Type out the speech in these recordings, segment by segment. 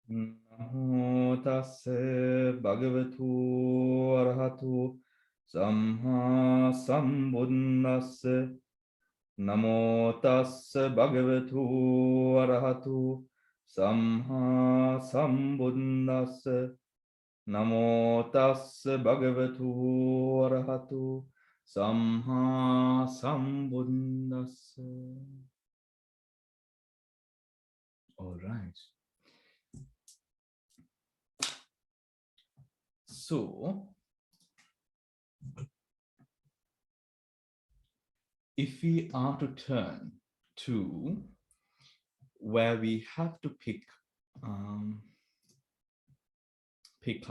Namo tassa bhagavato arahato samma sambuddhassa. Namo tassa bhagavato arahato samma sambuddhassa. Namo tassa bhagavato arahato samma sambuddhassa. All right. So, if we are to turn to where we have to pick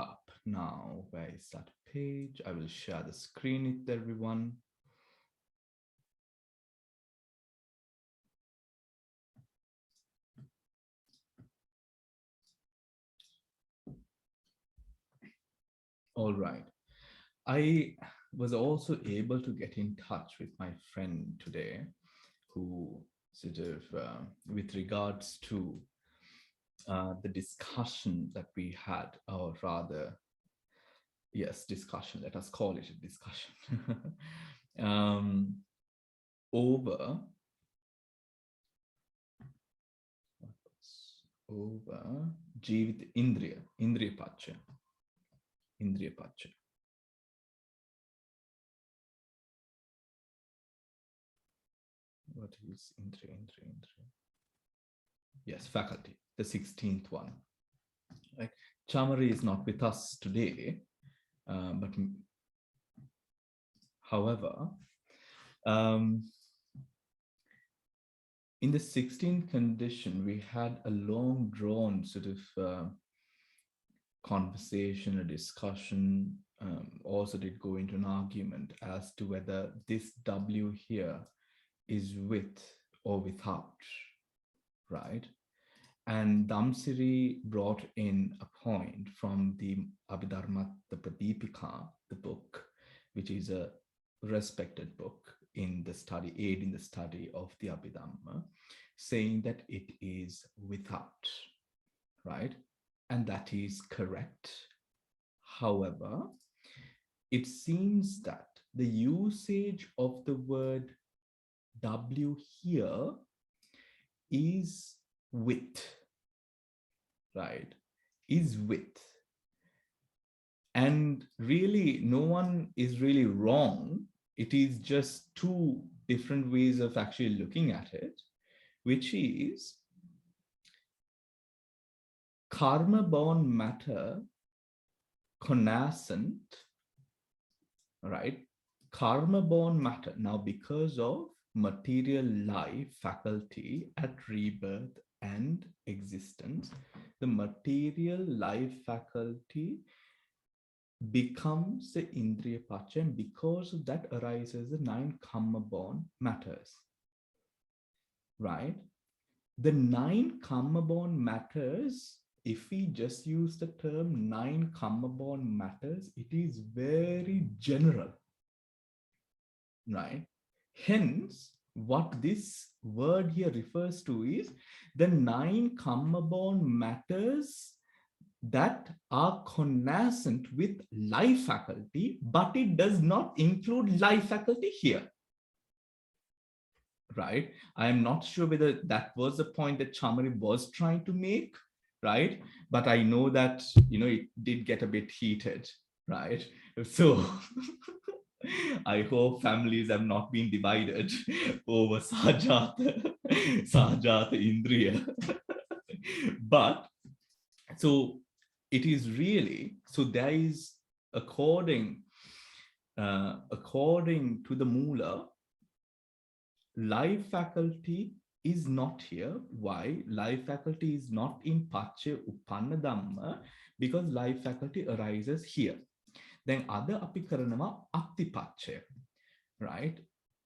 up now, where is that page? I will share the screen with everyone. All right. I was also able to get in touch with my friend today, who sort of, with regards to the discussion that we had, or rather, yes, discussion, let us call it a discussion, over Jivit Indriya Pacha. What is Indriya? Yes, faculty, the 16th one. Right. Chamari is not with us today, but however, in the 16th condition, we had a long drawn sort of conversation, a discussion, also did go into an argument as to whether this W here is with or without, right? And Damsiri brought in a point from the Abhidhamma, the Pradipika, the book, which is a respected book in the study, aid in the study of the Abhidhamma, saying that it is without, right? And that is correct. However, it seems that the usage of the word W here is with, right? Is with. And really, no one is really wrong. It is just two different ways of actually looking at it, which is karma-born matter connascent, right? Karma-born matter. Now, because of material life faculty at rebirth and existence, the material life faculty becomes the Indriya Pacha, and because of that arises the 9 karma-born matters, right? The 9 karma-born matters, if we just use the term 9 karma-born matters, it is very general, right? Hence, what this word here refers to is the 9 karma-born matters that are connascent with life faculty, but it does not include life faculty here, right? I am not sure whether that was the point that Chamari was trying to make, right? But I know that, it did get a bit heated, right? So I hope families have not been divided over Sahajata Indriya. But so it is really, so there is, according to the Mula, life faculty is not here. Why? Life faculty is not in Pache Upanna Dhamma, because life faculty arises here. Then other apikaranama Attipache, right?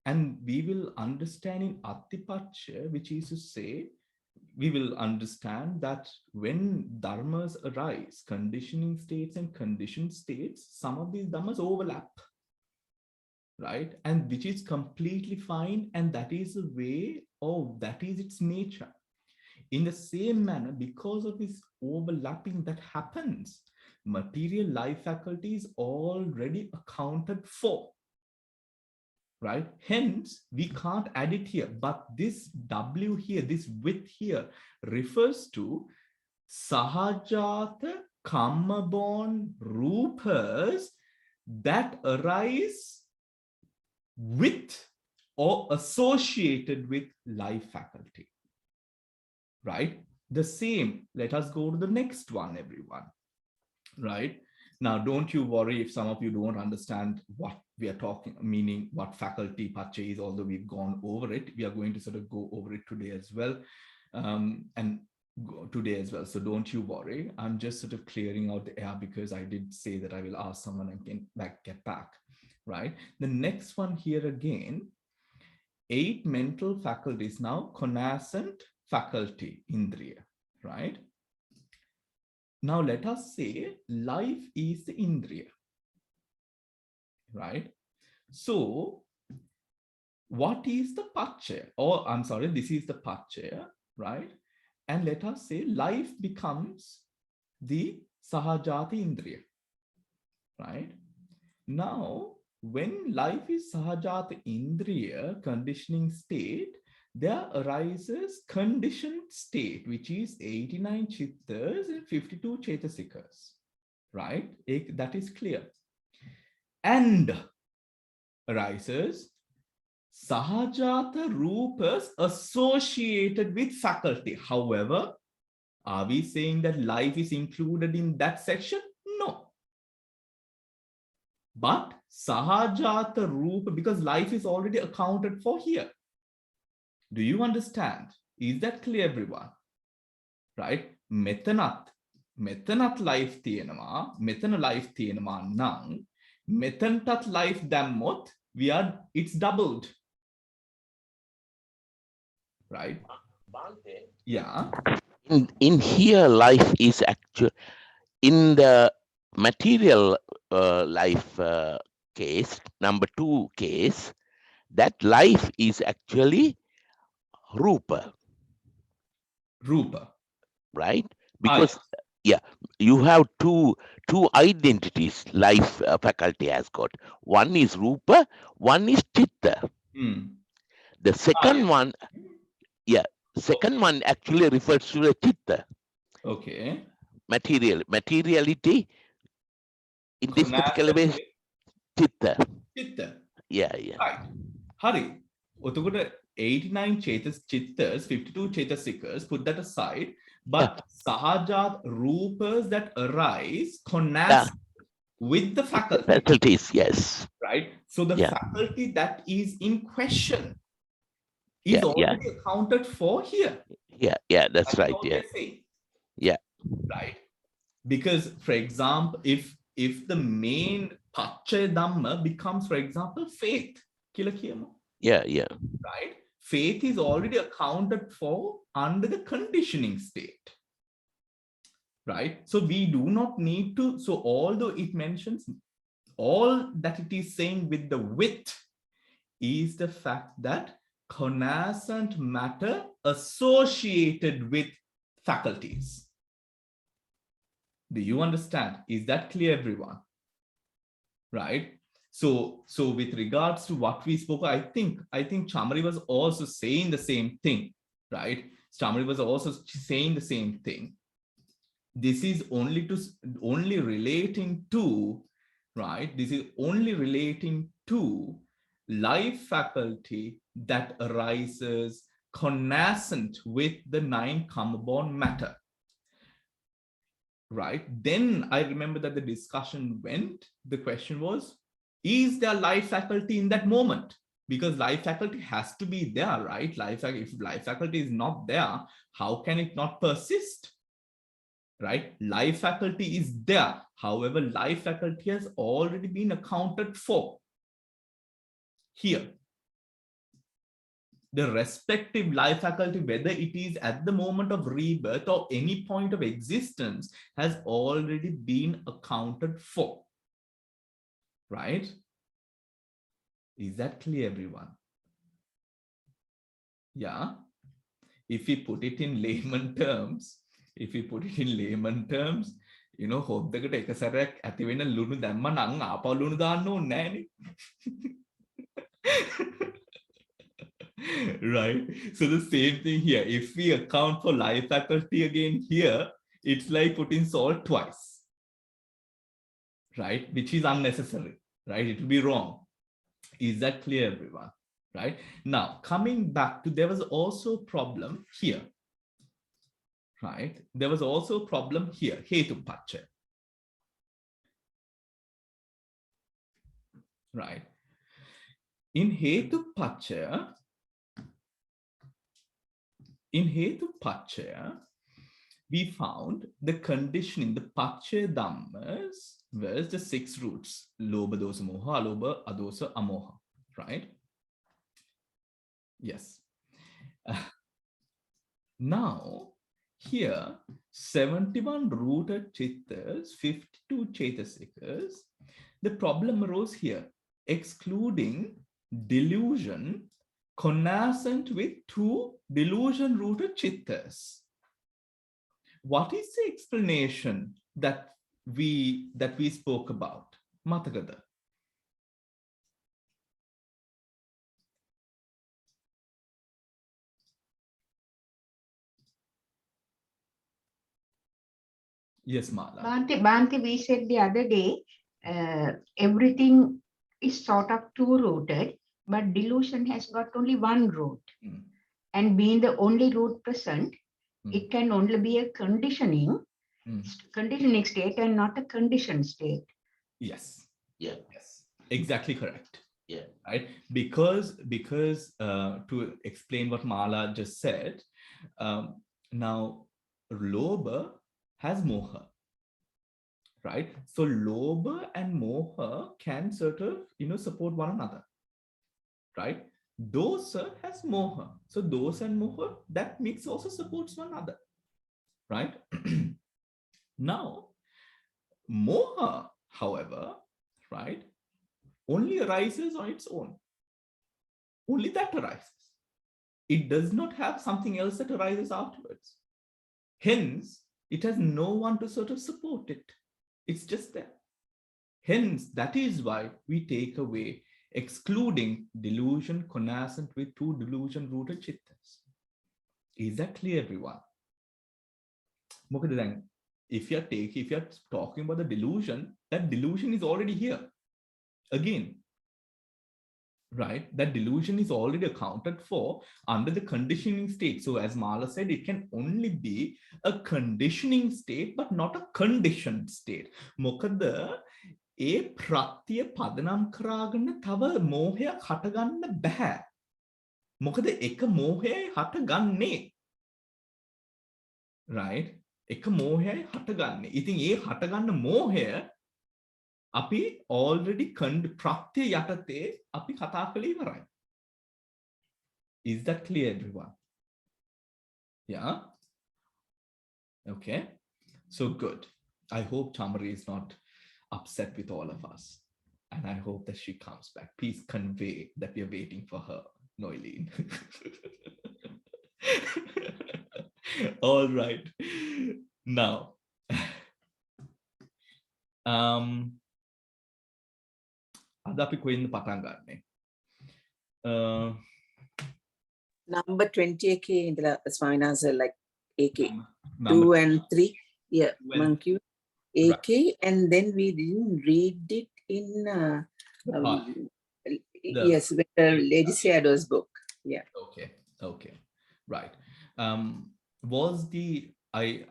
And we will understand in Attipache, which is to say, we will understand that when dharmas arise, conditioning states and conditioned states, some of these dharmas overlap, right? And which is completely fine. And that is the way, that is its nature. In the same manner, because of this overlapping that happens, material life faculty is already accounted for, right? Hence, we can't add it here, but this W here, this with here, refers to Sahajata Kamma-born Rupas that arise with or associated with life faculty, right? The same, let us go to the next one, everyone, right? Now, don't you worry if some of you don't understand what we are talking, meaning what faculty pacha is, although we've gone over it. We are going to sort of go over it today as well. So don't you worry. I'm just sort of clearing out the air because I did say that I will ask someone and get back, right? The next one here again, 8 mental faculties now, connascent faculty, indriya, right? Now let us say life is the indriya, right? So what is the pacha? Or I'm sorry, this is the pacha, right? And let us say life becomes the sahajati indriya, right? Now, when life is sahajata indriya, conditioning state, there arises conditioned state, which is 89 chittas and 52 chetasikas, right? That is clear. And arises sahajata rupas associated with faculty. However, are we saying that life is included in that section? No. But sahajata rupa, because life is already accounted for here. Do you understand? Is that clear, everyone? Right? Metanat life tiyanama, metana life tiyanama nang, metantat life dammot, it's doubled. Right? Yeah. In here, life is actually, in the material life case, number 2 case, that life is actually rupa. Rupa. Right? Because yeah, you have two identities life faculty has got. One is rupa, one is chitta. The second one, second one actually refers to the chitta. Okay. Materiality in this particular way, chitta. Yeah. Right. Hari. 89 chittas, 52 chetasikas, put that aside. But sahajat rupas that arise connect with the faculty. Faculties, yes. Right? So the faculty that is in question is already accounted for here. That's right. Yeah. Right? Because, for example, if the main pacha dhamma becomes, for example, faith, right? Faith is already accounted for under the conditioning state, right? So we do not need to, so although it mentions, all that it is saying with the with is the fact that connascent matter associated with faculties. Do you understand? Is that clear, everyone? Right? So with regards to what we spoke, I think Chamari was also saying the same thing, right? Chamari was also saying the same thing. This is only relating to, right? This is only relating to life faculty that arises connascent with the 9 karma-born matter. Right? Then I remember that the discussion went, the question was, is there life faculty in that moment? Because life faculty has to be there, right? If life faculty is not there, how can it not persist? Right? Life faculty is there. However, life faculty has already been accounted for here. The respective life faculty, whether it is at the moment of rebirth or any point of existence, has already been accounted for. Right? Is that clear, everyone? Yeah. if we put it in layman terms, you know, හොද්දකට එක සැරයක් ඇති වෙන ලුණු දැම්ම නම් ආපහු ලුණු දාන්න ඕනේ නෑනේ. Right? So the same thing here. If we account for life faculty again here, it's like putting salt twice. Right? Which is unnecessary. Right? It will be wrong. Is that clear, everyone? Right? Now, coming back to, there was also a problem here. Right? There was also a problem here. Hetupacha. Right? In Hetupacha, we found the conditioning, the Pacha Dhammas was the 6 roots. Lobha, dosa, moha, alobha, adosa, amoha. Right? Yes. Now, here, 71 rooted chittas, 52 chetasikas. The problem arose here, excluding delusion connascent with 2 delusion-rooted chittas. What is the explanation that we spoke about? Matakada. Yes, Mala. Bhante, we said the other day, everything is sort of 2-rooted, but delusion has got only 1 root. And being the only root present, it can only be a conditioning state and not a conditioned state. Yes. Yeah. Yes. Exactly correct. Yeah. Right. Because to explain what Mala just said, now Lobha has moha. Right. So Lobha and moha can sort of, support one another. Right. Dosa has moha. So dosa and moha, that mix also supports one another. Right. Now, moha, however, right, only arises on its own. Only that arises. It does not have something else that arises afterwards. Hence, it has no one to sort of support it. It's just there. Hence, that is why we take away excluding delusion connascent with 2 delusion-rooted chittas. Is that clear, everyone? If you're talking about the delusion, that delusion is already here. Again, right? That delusion is already accounted for under the conditioning state. So as Mala said, it can only be a conditioning state, but not a conditioned state. Mokada ඒ ප්‍රත්‍ය පදනම් කරාගෙන තව මෝහයක් හටගන්න බෑ. මොකද එක මෝහයයි හටගන්නේ. Right? එක මෝහයයි හටගන්නේ. ඉතින් ඒ හටගන්න මෝහය අපි already ප්‍රත්‍ය යටතේ අපි කතා කළේ ඉවරයි. Is that clear, everyone? Yeah? Okay. So good. I hope Chamari is not upset with all of us. And I hope that she comes back. Please convey that we are waiting for her, Noeline. All right. Now, අද අපි කොහෙන්ද පටන් ගන්නෙ? Number 20 එකේ ඉඳලා ස්වාමීනාස like AK 2 and 3. Yeah, monkey. AK, right. And then we didn't read it in yes, with the Lady Shadow's book. Yeah. Okay. Right. Was the I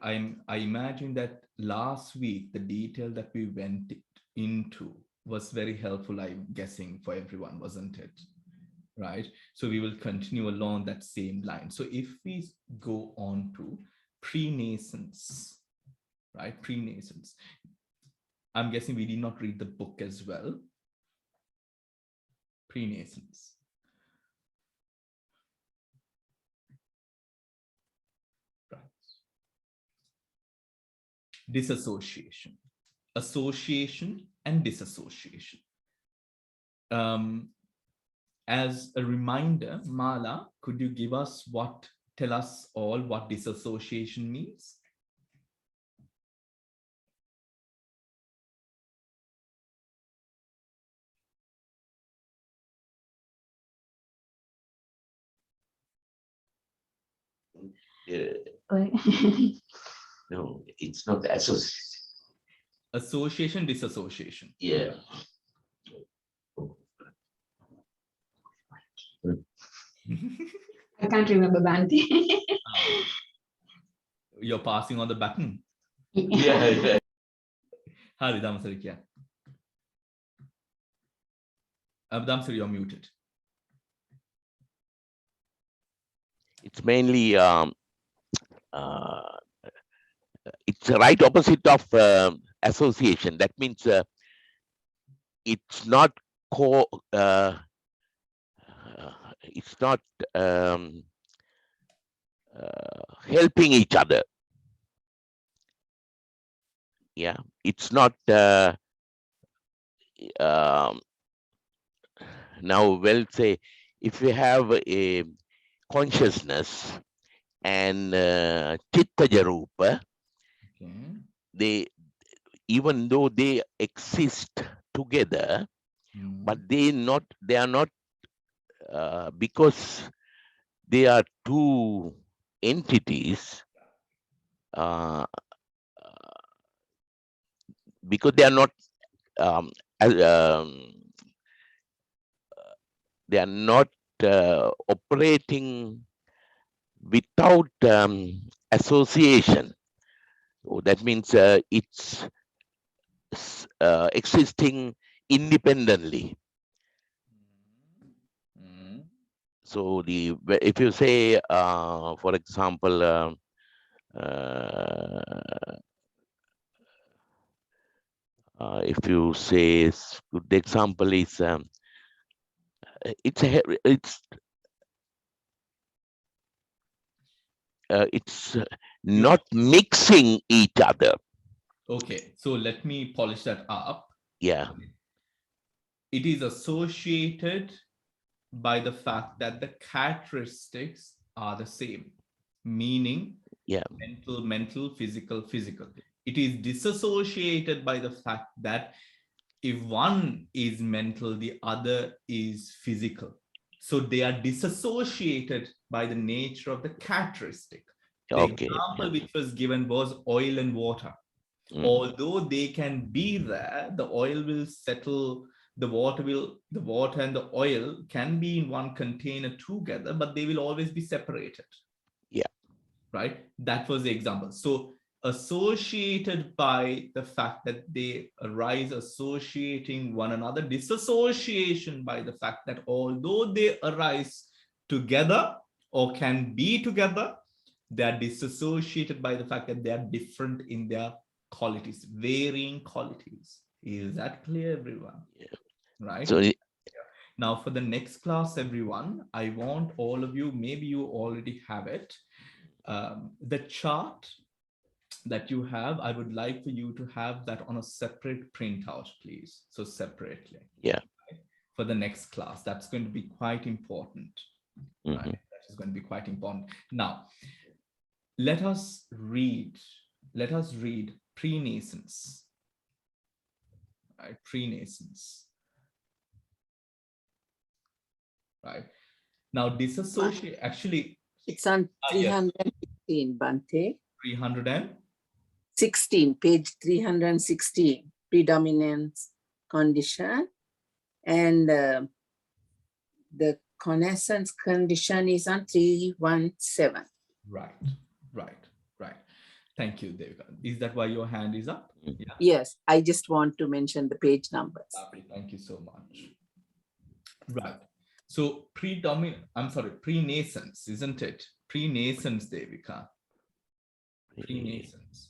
imagine that last week the detail that we went into was very helpful, I'm guessing, for everyone, wasn't it? Right. So we will continue along that same line. So if we go on to pre-nascence, right? Pre-nascence. I'm guessing we did not read the book as well. Pre-nascence. Right. Disassociation. Association and disassociation. As a reminder, Mala, could you give us what tell us all what disassociation means? No, it's not association. Association, disassociation. Yeah. I can't remember, Bhante. You're passing on the button. Yeah. Hari, Dhamma Center, kya? Dhamma Center, you're muted. It's mainly it's the right opposite of association. That means it's not it's not helping each other. Yeah, it's not now, well, say if we have a consciousness and chitta rupa, they, even though they exist together, but they are not because they are two entities, because they are not operating without association. So that means it's existing independently. So if you say, for example, if you say, good example is it's not mixing each other. Okay, so let me polish that up. Yeah. It is associated by the fact that the characteristics are the same, meaning mental, physical. It is disassociated by the fact that if one is mental, the other is physical. So they are disassociated by the nature of the characteristic. The example which was given was oil and water. Although they can be there, the oil will settle, the water and the oil can be in one container together, but they will always be separated. Yeah. Right? That was the example. So associated by the fact that they arise associating one another, disassociation by the fact that although they arise together or can be together, they are disassociated by the fact that they are different in their qualities, varying qualities. Is that clear, everyone? Yeah. Right? So now for the next class, everyone, I want all of you, maybe you already have it, the chart that you have, I would like for you to have that on a separate printout, please. So separately. Yeah. Right? For the next class, that's going to be quite important. Right? That is going to be quite important. Now, let us read pre-nascence. Right? Pre-nascence. Right? Now, disassociate, actually. It's on 316, Bhante. 316, page 316, predominance condition. And the connaissance condition is on 317. Right. Thank you, Devika. Is that why your hand is up? Yeah. Yes, I just want to mention the page numbers. Thank you so much. Right. So pre-nascence, isn't it? Pre-nascence, Devika. Pre-nascence.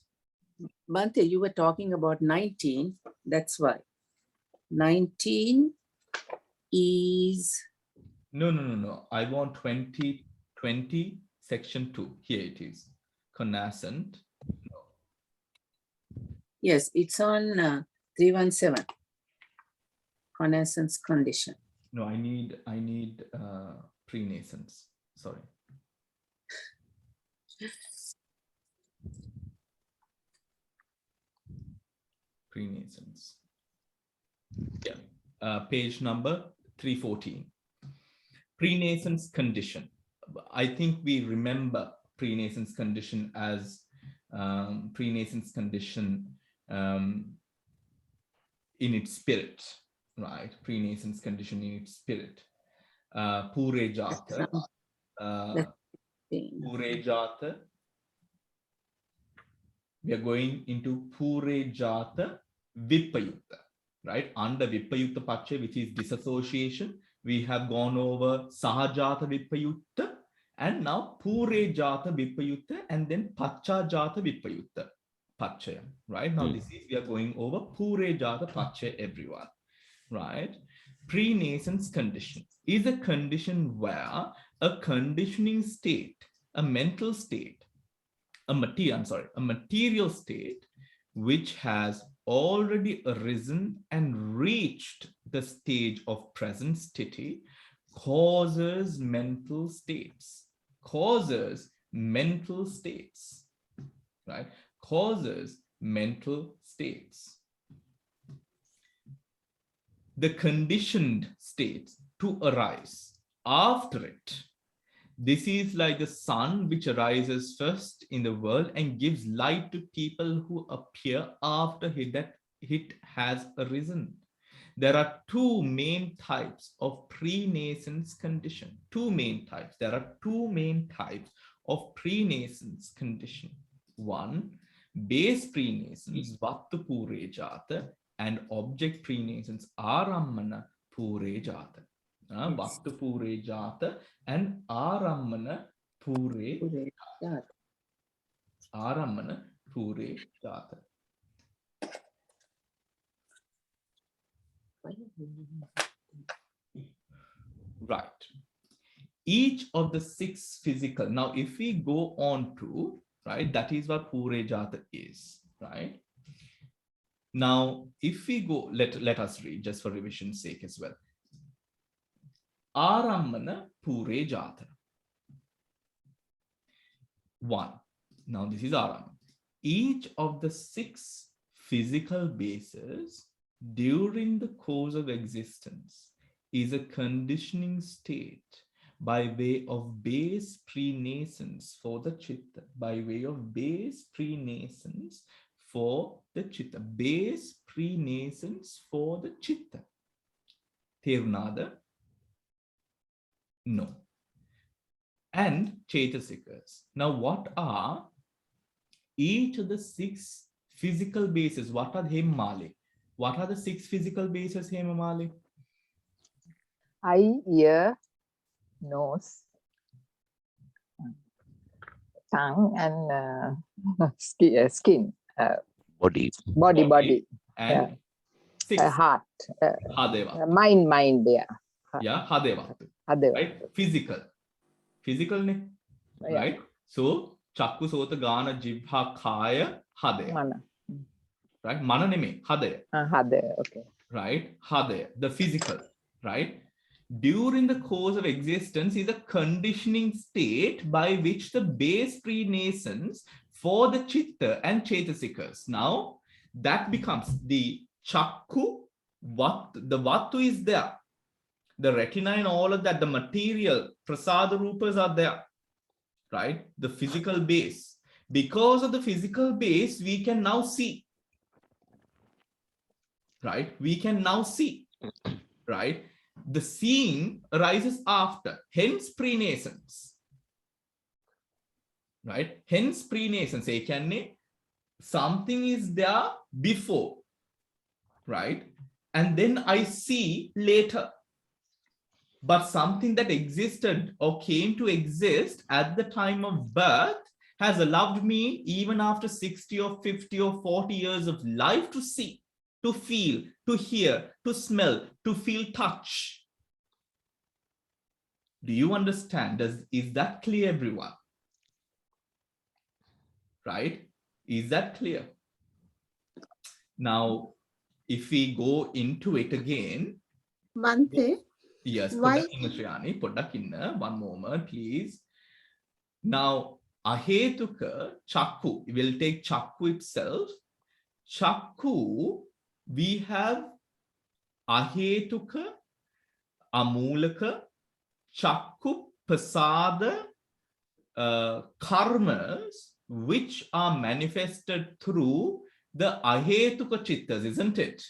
Bhante, you were talking about 19. That's why. 19 is... No. I want 20, section 2. Here it is. Connascent. No. Yes, it's on 317. Connaissance condition. No, I need pre-nascence. Sorry. Pre-nascence. Yeah. Page number 314. Pre-nascence condition. I think we remember pre-nascence condition as pre-nascence condition in its spirit, right? Pre-nascence condition in its spirit. Pure jata. Pure jata. We are going into Pure jata vipayutta, right? Under vipayutta pache, which is disassociation, we have gone over sahajata vipayutta, and now Pure jata vipayutta, and then pacha jata vipayutta pache, right? Now this is, we are going over Pure jata pache, everyone, right? Pre-nascence condition is a condition where a conditioning state, a mental state, a material state which has already arisen and reached the stage of present sthiti causes mental states, right? Causes mental states. The conditioned states to arise after it. This is like the sun which arises first in the world and gives light to people who appear after it has arisen. There are two main types of pre-nascence condition. Two main types. There are two main types of pre-nascence condition. One, base pre-nascence, vattu pure jata, and object pre-nascence, arammana pure jata. Vattu pure jata and arammana pure jata. Arammana pure jata. Right. Each of the six physical. Now, if we go on to, right, that is what pure jata is, right? Now, if we go, let us read just for revision's sake as well. Arammana pure jata. One. Now this is Arammana. Each of the six physical bases during the course of existence is a conditioning state by way of base pre-nascence for the chitta. By way of base pre-nascence for the chitta. Base pre-nascence for the chitta. Therunada? No. And Chaitasikas. Now, what are each of the six physical bases? What are Hemamali? What are the six physical bases, Hemamali? Eye, ear, nose, tongue, and skin. Body. Body. And six. Heart. Hadeva. Mind, yeah. Yeah, Hadeva. Right? Physical, right? Yeah. So, Chakku, Sota, Gana, Jibha, Kaya, Hadaya. Mana. Right? Mana neme, Hadaya. Hadaya, okay. Right? Hadaya, the physical, right? During the course of existence is a conditioning state by which the base pre-nascence for the chitta and chaitasikas. Now, that becomes the Chakku, the Vattu is there. The retina and all of that, the material, prasada rupas are there, right? The physical base. Because of the physical base, we can now see, right? We can now see, right? The seeing arises after, hence pre-nascence, right? Hence pre-nascence, something is there before, right? And then I see later. But something that existed or came to exist at the time of birth has allowed me, even after 60 or 50 or 40 years of life, to see, to feel, to hear, to smell, to feel touch. Do you understand? Is that clear, everyone? Right? Is that clear? Now, if we go into it again. Bhante? Yes, Why? one moment, please. Now, Ahetuka, chakku. We'll take chakku itself. Chakku, we have ahetuka, amulaka, chakku, pasada, karmas, which are manifested through the ahetuka chittas, isn't it?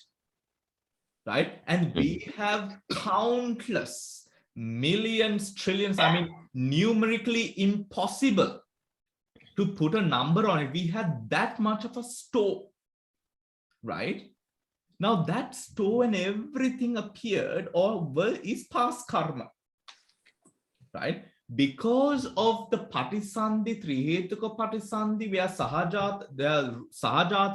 Right? And we have countless, millions, trillions, I mean, numerically impossible to put a number on it. We had that much of a store, right? Now that store and everything appeared or is past karma, right? Because of the patisandhi, trihetuka patisandhi, where sahajata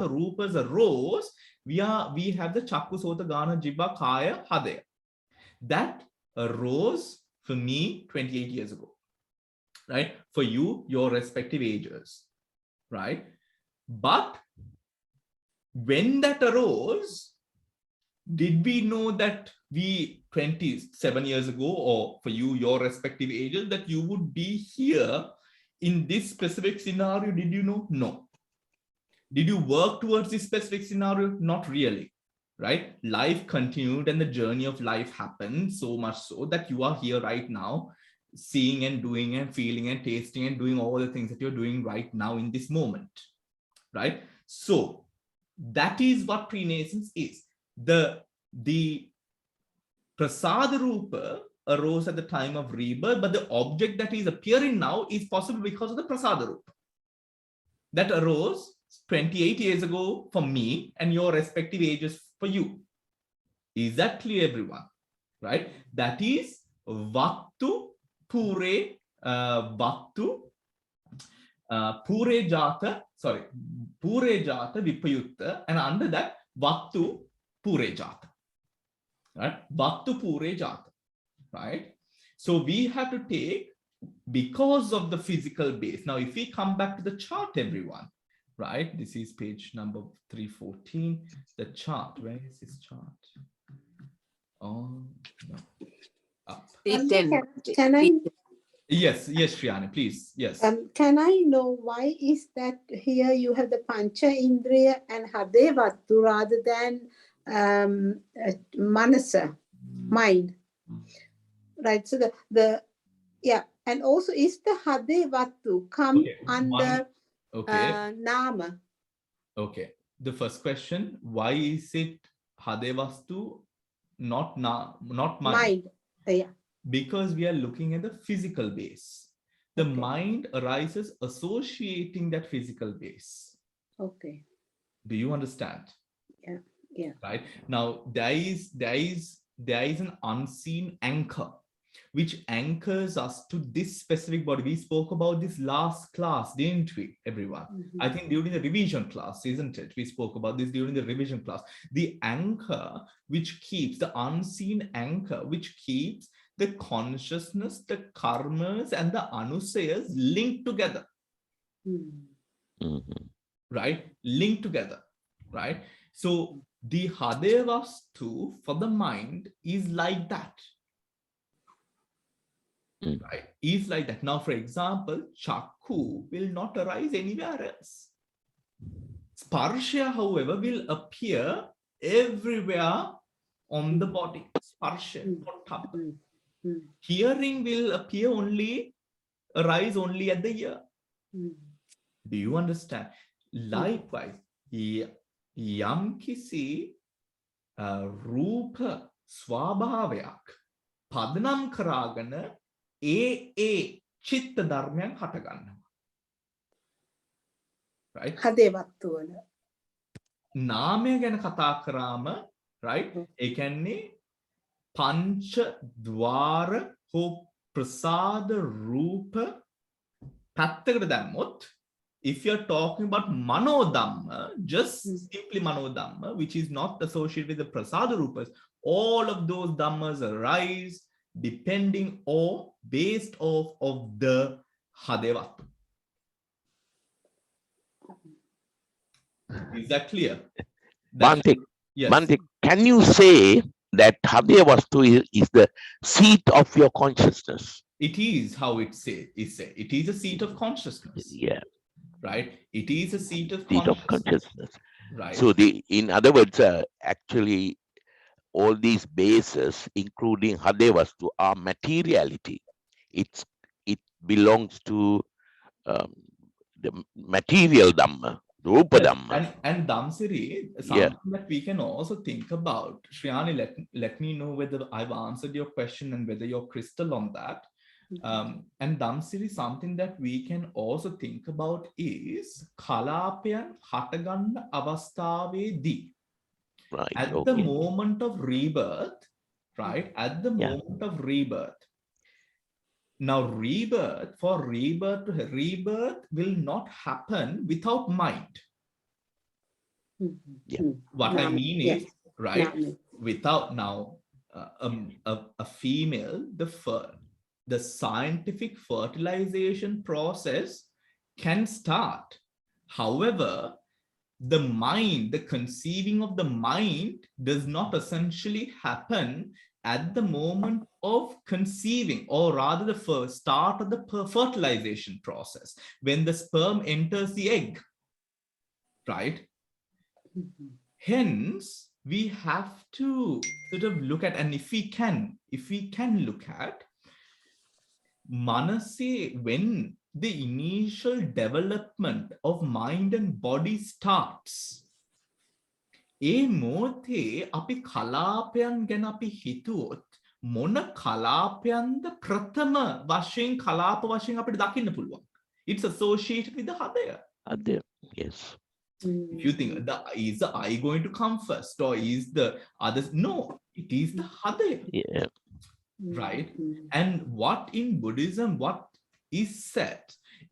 rupas arose, we have the chakku, sota, gana, jibba, kaya, hadaya. That arose for me 28 years ago, right? For you, your respective ages, right? But when that arose, did we know that we 27 years ago, or for you, your respective ages, that you would be here in this specific scenario? Did you know? No. Did you work towards this specific scenario? Not really, right? Life continued and the journey of life happened so much so that you are here right now, seeing and doing and feeling and tasting and doing all the things that you're doing right now in this moment, right? So that is what prenascence is. The prasada rupa arose at the time of rebirth, but the object that is appearing now is possible because of the prasada rupa that arose 28 years ago for me and your respective ages for you. Is that clear, everyone? Right? That is Vaktu Pure Jata Vipayutta, and under that Vaktu Pure Jata. Right? Vaktu Pure Jata. Right? So we have to take because of the physical base. Now, if we come back to the chart, everyone, right? This is page number 314. The chart. Where is this chart? Oh, no. Up. Can I? Yes, Shriyani, please. Yes. Can I know why is that here you have the Pancha Indriya and Hadevattu rather than Manasa, mind? Right. So yeah, and also is the Hadevattu come under Nama? Okay. The first question: why is it Hadevastu, not mind? Yeah. Because we are looking at the physical base. The mind arises associating that physical base. Okay. Do you understand? Yeah. Yeah. Right. Now there is an unseen anchor which anchors us to this specific body. We spoke about this last class, didn't we, everyone? I think during the revision class, isn't it? We spoke about this during the revision class. The anchor which keeps, the unseen anchor which keeps the consciousness, the karmas, and the anusayas linked together. Right? Linked together. Right? So the Hadevastu for the mind is like that. Right? Is like that. Now, for example, Chakku will not arise anywhere else. Sparsha, however, will appear everywhere on the body. Sparsha. Hearing will arise only at the ear. Do you understand? Likewise, yam kisi rupa swabhavayak padnam karagana chitta dharmyan hataganna. Right? Hadevattu wala. Namaya ගැන කතා කරාම, right? ඒ කියන්නේ පංච ద్వාර හෝ ප්‍රසාද රූප පැත්තකට දැම්මොත්, if you're talking about manodhamma, just simply manodhamma, which is not associated with the prasada rupas, all of those dhammas arise depending or based off of the Hadevattu. Is that clear? Bhante, yes. Bhante, can you say that Hadevattu is the seat of your consciousness? It is how it is said. It is a seat of consciousness. Yeah. Right? It is a seat of Seat of consciousness. consciousness. Right. So in other words, actually, all these bases, including Hadevastu, are materiality. It belongs to the material Dhamma, the Rupa Yes, Dhamma. and Damsiri, something that we can also think about. Shriyani, let me know whether I've answered your question and whether you're crystal on that. And Damsiri, something that we can also think about is Kalapayan Hataganna Avasthavedi. Right. At the moment of rebirth, right? At the Yeah. moment of rebirth. Now, rebirth will not happen without mind. Yeah. What I mean is, right, Yes. without now a female, the scientific fertilization process can start. However, the mind, the conceiving of the mind does not essentially happen at the moment of conceiving, or rather the first start of the fertilization process, when the sperm enters the egg, right? Hence, we have to sort of look at, and if we can look at Manase, when the initial development of mind and body starts, ඒ මොහොතේ අපි කලාපයන් ගැන අපි හිතුවොත් මොන කලාපයන්ද ප්‍රථම වශයෙන් කලාප වශයෙන් අපිට දකින්න පුළුවන්. It's associated with the Hadaya. Hadaya, yes. If you think, is the I going to come first, or is the others? No, it is the Hadaya. Yeah. Right? And what in Buddhism, what is said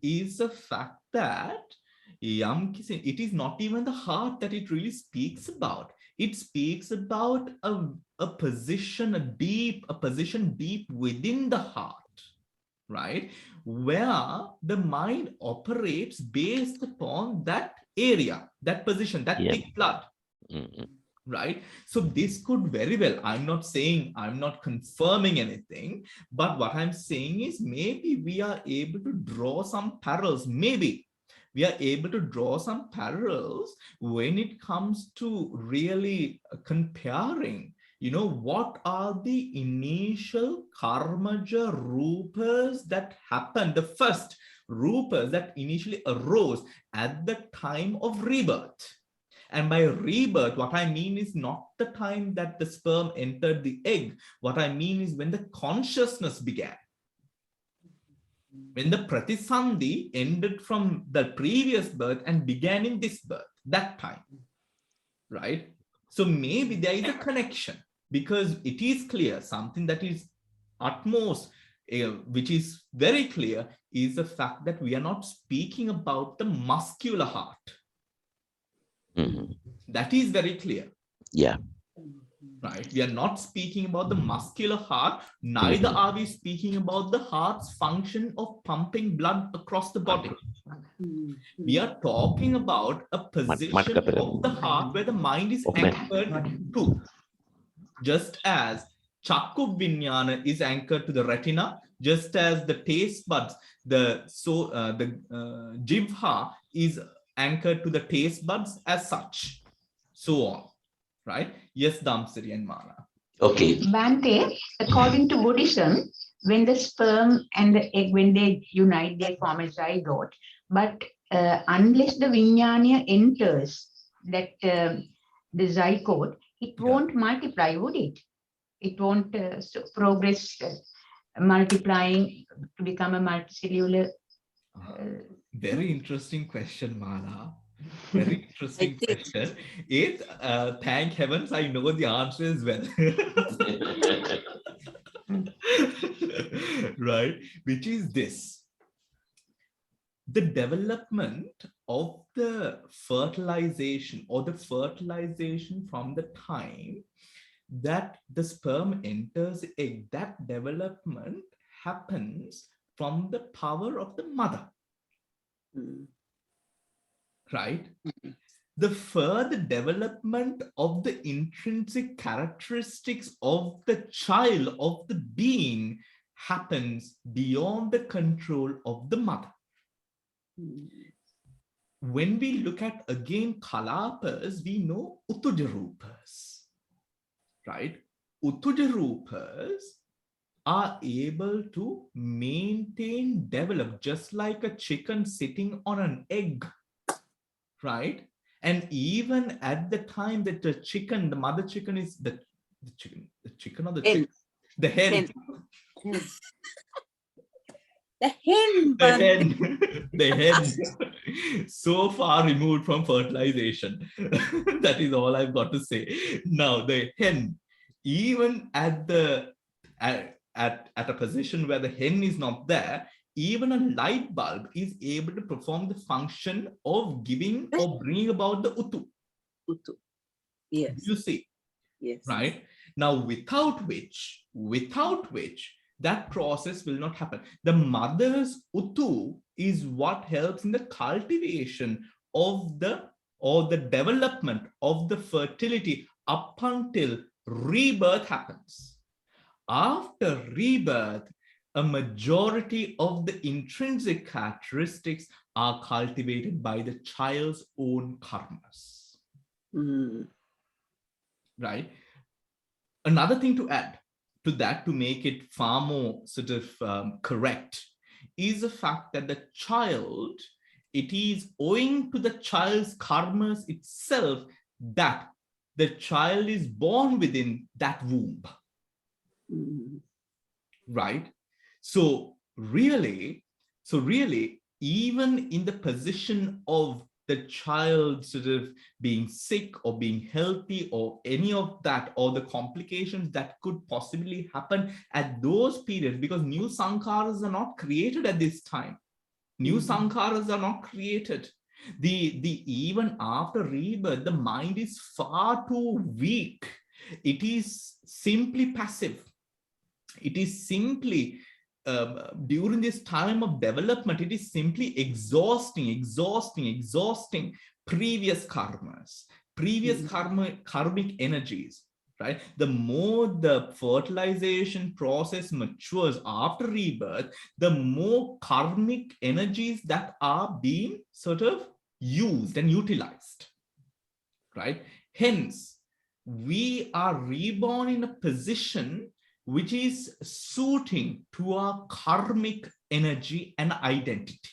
is the fact that it is not even the heart that it really speaks about. It speaks about a position deep within the heart, right? Where the mind operates based upon that area, that position, that thick blood. Right? So this could very well, I'm not confirming anything, but what I'm saying is maybe we are able to draw some parallels. Maybe we are able to draw some parallels when it comes to really comparing, what are the initial karmaja rupas that happened, the first rupas that initially arose at the time of rebirth. And by rebirth, what I mean is not the time that the sperm entered the egg. What I mean is when the consciousness began. When the pratisandhi ended from the previous birth and began in this birth, that time, right? So maybe there is a connection, because it is clear, something that is utmost, which is very clear, is the fact that we are not speaking about the muscular heart. That is very clear. Yeah. Right? We are not speaking about the muscular heart, neither are we speaking about the heart's function of pumping blood across the body. We are talking about a position of the heart where the mind is anchored to. Just as Chakku Vinyana is anchored to the retina, just as the taste buds, the Jivha is anchored to the taste buds as such, so on, right? Yes, Damsiri and Mana. Okay. Bhante, according to Buddhism, when the sperm and the egg, when they unite, they form a zygote. But unless the vinyana enters that the zygote, it won't multiply, would it? It won't progress multiplying to become a multicellular. Very interesting question, Mala. Very interesting question. Thank heavens, I know the answer as well. Right? Which is this. The development of the fertilization, or the fertilization from the time that the sperm enters the egg, that development happens from the power of the mother. Right? The further development of the intrinsic characteristics of the child, of the being, happens beyond the control of the mother. When we look at again kalapas, we know Uttadarupas, right? Uttadarupas are able to maintain, develop, just like a chicken sitting on an egg, right? And even at the time that the chicken, the mother chicken is the chicken or the Hen. chicken? The hen. Hen. The hen. The hen. The hen. So far removed from fertilization. That is all I've got to say. Now, the hen, even at the at a position where the hen is not there, even a light bulb is able to perform the function of giving or bringing about the uttu. Uttu. Yes. You see, yes. Right? Now, without which that process will not happen. The mother's uttu is what helps in the cultivation of the development of the fertility up until rebirth happens. After rebirth, a majority of the intrinsic characteristics are cultivated by the child's own karmas. Right? Another thing to add to that, to make it far more sort of correct, is the fact that the child, it is owing to the child's karmas itself that the child is born within that womb. Right? So really, even in the position of the child sort of being sick or being healthy or any of that, or the complications that could possibly happen at those periods, because new sankharas are not created at this time. New sankharas are not created. Even after rebirth, the mind is far too weak. It is simply passive. It is simply during this time of development, it is simply exhausting previous karmas, karmic energies, right? The more the fertilization process matures after rebirth, the more karmic energies that are being sort of used and utilized, right? Hence, we are reborn in a position which is suiting to our karmic energy and identity,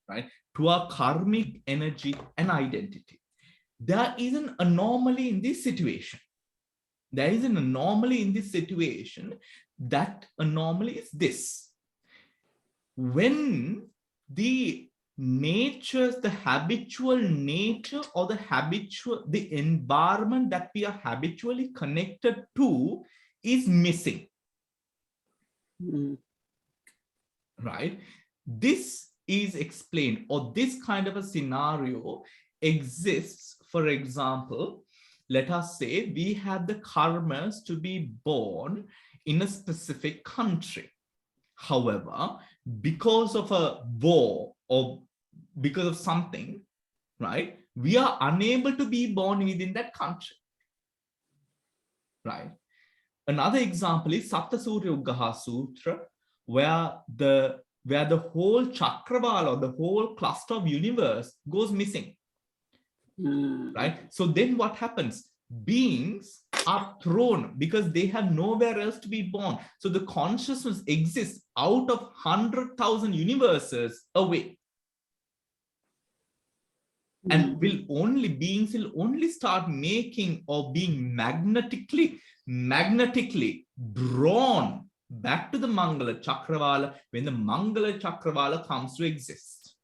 right? To our karmic energy and identity. There is an anomaly in this situation. There is an anomaly in this situation. That anomaly is this. When the natures, the habitual nature or the environment that we are habitually connected to is missing. Right? This is explained, or this kind of a scenario exists. For example, let us say we have the karmas to be born in a specific country. However, because of a war or because of something, right, we are unable to be born within that country, right? Another example is Saptasurya Uggaha Sutra, where the whole Chakravala, or the whole cluster of universe goes missing, right? So then what happens? Beings are thrown because they have nowhere else to be born. So the consciousness exists out of 100,000 universes away. And beings will only start making or being magnetically drawn back to the Mangala Chakravala when the Mangala Chakravala comes to exist.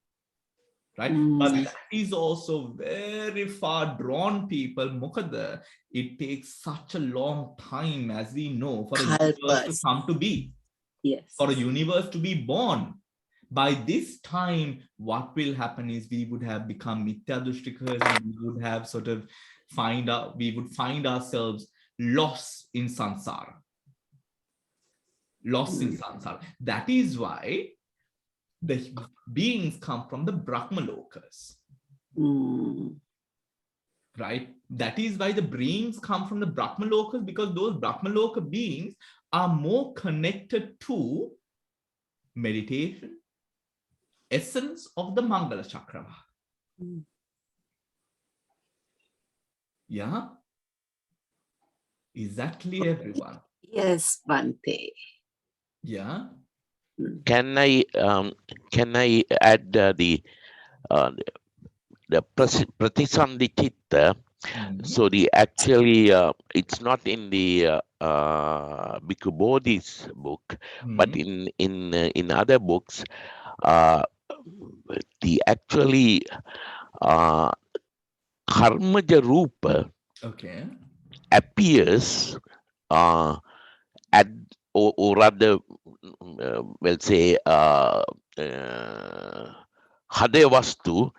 Right? But that is also very far drawn, people. Mukada, it takes such a long time, as we know, for a universe to come to be. Yes. For a universe to be born. By this time, what will happen is we would have become Mithyadushtikas, and we would have sort of find ourselves lost in samsara. Lost in samsara. That is why the beings come from the Brahmalokas. Right? That is why the beings come from the Brahmalokas, because those Brahmaloka beings are more connected to meditation, essence of the Mangala Chakra. Yeah? Is that clear, everyone? Yes, Bhante. Yeah? Can I add the Pratisandhi Chitta? So actually it's not in the Bhikkhu Bodhi's book, but in other books, the actually Karmaja Rupa appears at or rather we'll say Hadevastu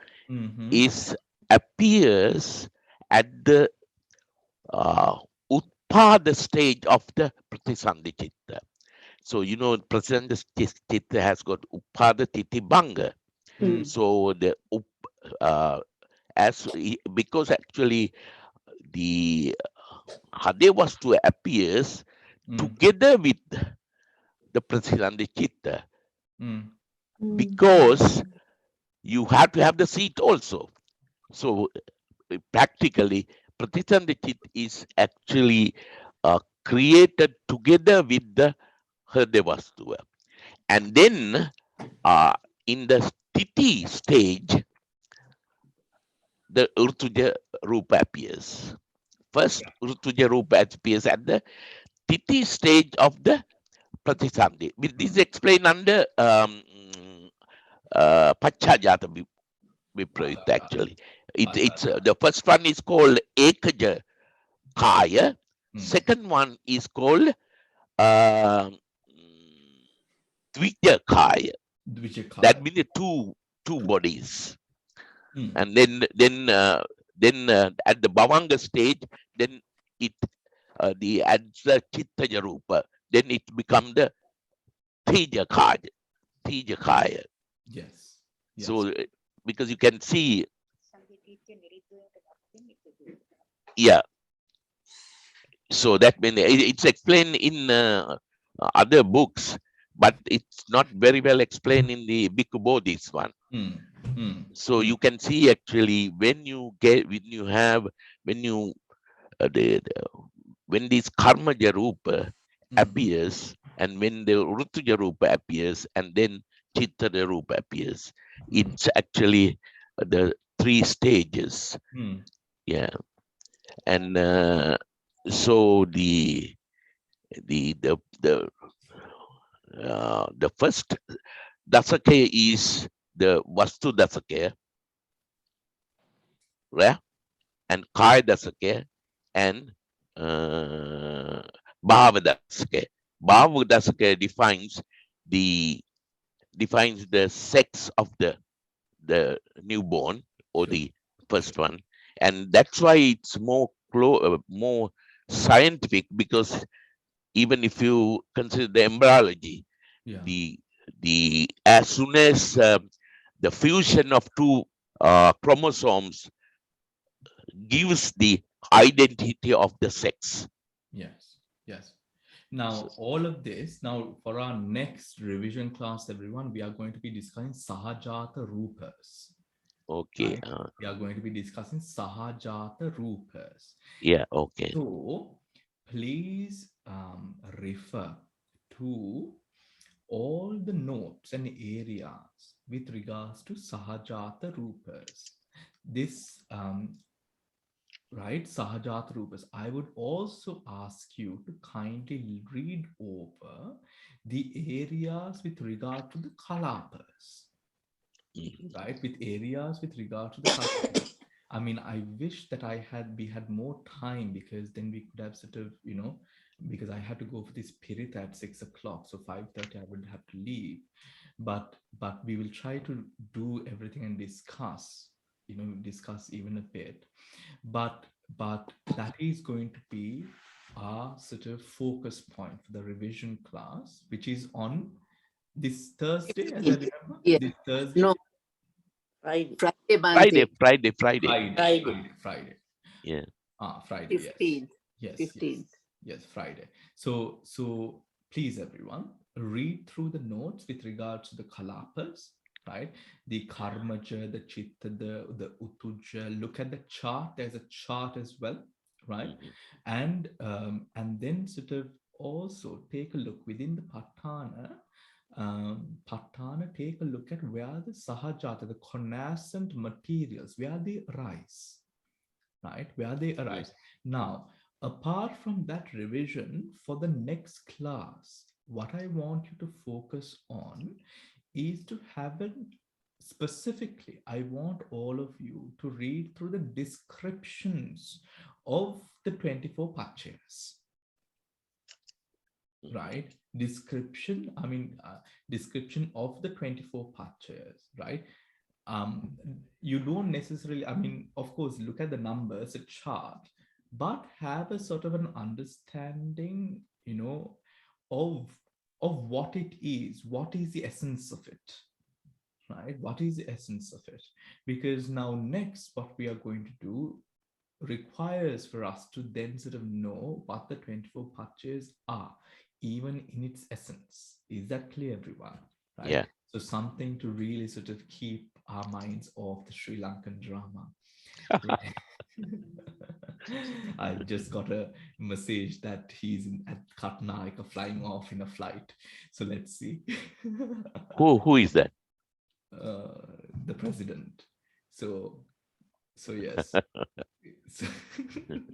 is appears at the Utpada stage of the Pratisandhi Chitta. So Pratisandhi Chitta has got Upada Titi Banga. So the because actually the Hadevastu appears together with the Pratisandhi Chitta, because you have to have the seat also. So practically, Pratisandhi Chitta is actually created together with the Hadevastu. And then in the Titi stage, the Urtuja Rupa appears. First, Urtuja Rupa appears at the Titi stage of the Pratisandhi. This is explained under Pachajata Viprayutta actually. It's the first one is called Ekaja Kaya. Second one is called Dvija Kaya. That means the two bodies. And then at the Bhavanga stage, then it adds the Chitta Rupa. Then it becomes the Tija Kaya. Yes. So because you can see, yeah. So that means it's explained in other books, but it's not very well explained in the Bhikkhu Bodhi's one. So you can see actually when this Karmaja Rupa appears, and when the Rutuja Rupa appears, and then Chitta Rupa appears, it's actually the 3 stages. Yeah. And so the first Dasakaya is the Vastu Dasakaya, right? And Kaya Dasakaya and Bhava Dasakaya. Bhava Dasakaya defines the sex of the newborn, or the first one, and that's why it's more scientific, because even if you consider the embryology, the as soon as the fusion of 2 chromosomes gives the identity of the sex. Yes. Now, all of this, now for our next revision class, everyone, we are going to be discussing Sahajata Rupas. Okay. Right? We are going to be discussing Sahajata Rupas. Yeah, okay. So, please refer to all the notes and areas with regards to Sahajata Rupas. This right, Sahajata Rupas. I would also ask you to kindly read over the areas with regard to the Kalapas, right? With areas with regard to the Kalapas. I mean, I wish that we had more time, because then we could have sort of, because I had to go for this Pirita at 6 o'clock, so 5:30 I would have to leave. But we will try to do everything and discuss even a bit. But that is going to be our sort of focus point for the revision class, which is on this Thursday, as I remember. Yeah. This Thursday. No. Friday. Friday. Friday. Yeah. Friday. 15th. Yes. 15th. Yes, Friday. So please, everyone, read through the notes with regards to the kalapas, right? The karmaja, the chitta, the utuja. Look at the chart. There's a chart as well, right? And then sort of also take a look within the Patthana. Patthana, take a look at where the sahajata, the connascent materials, where they arise, right? Where they arise. Now, apart from that revision, for the next class, what I want you to focus on is to have specifically, I want all of you to read through the descriptions of the 24 pachayas, right? Description of the 24 pachayas, right? You don't necessarily, of course, look at the numbers, a chart, but have a sort of an understanding, of what it is, what is the essence of it, right? What is the essence of it? Because now next, what we are going to do requires for us to then sort of know what the 24 pachayas are, even in its essence. Is that clear, everyone? Right? Yeah. So something to really sort of keep our minds off the Sri Lankan drama. I just got a message that he's at Katnaika flying off in a flight. So let's see. Who is that? The president. So yes. So,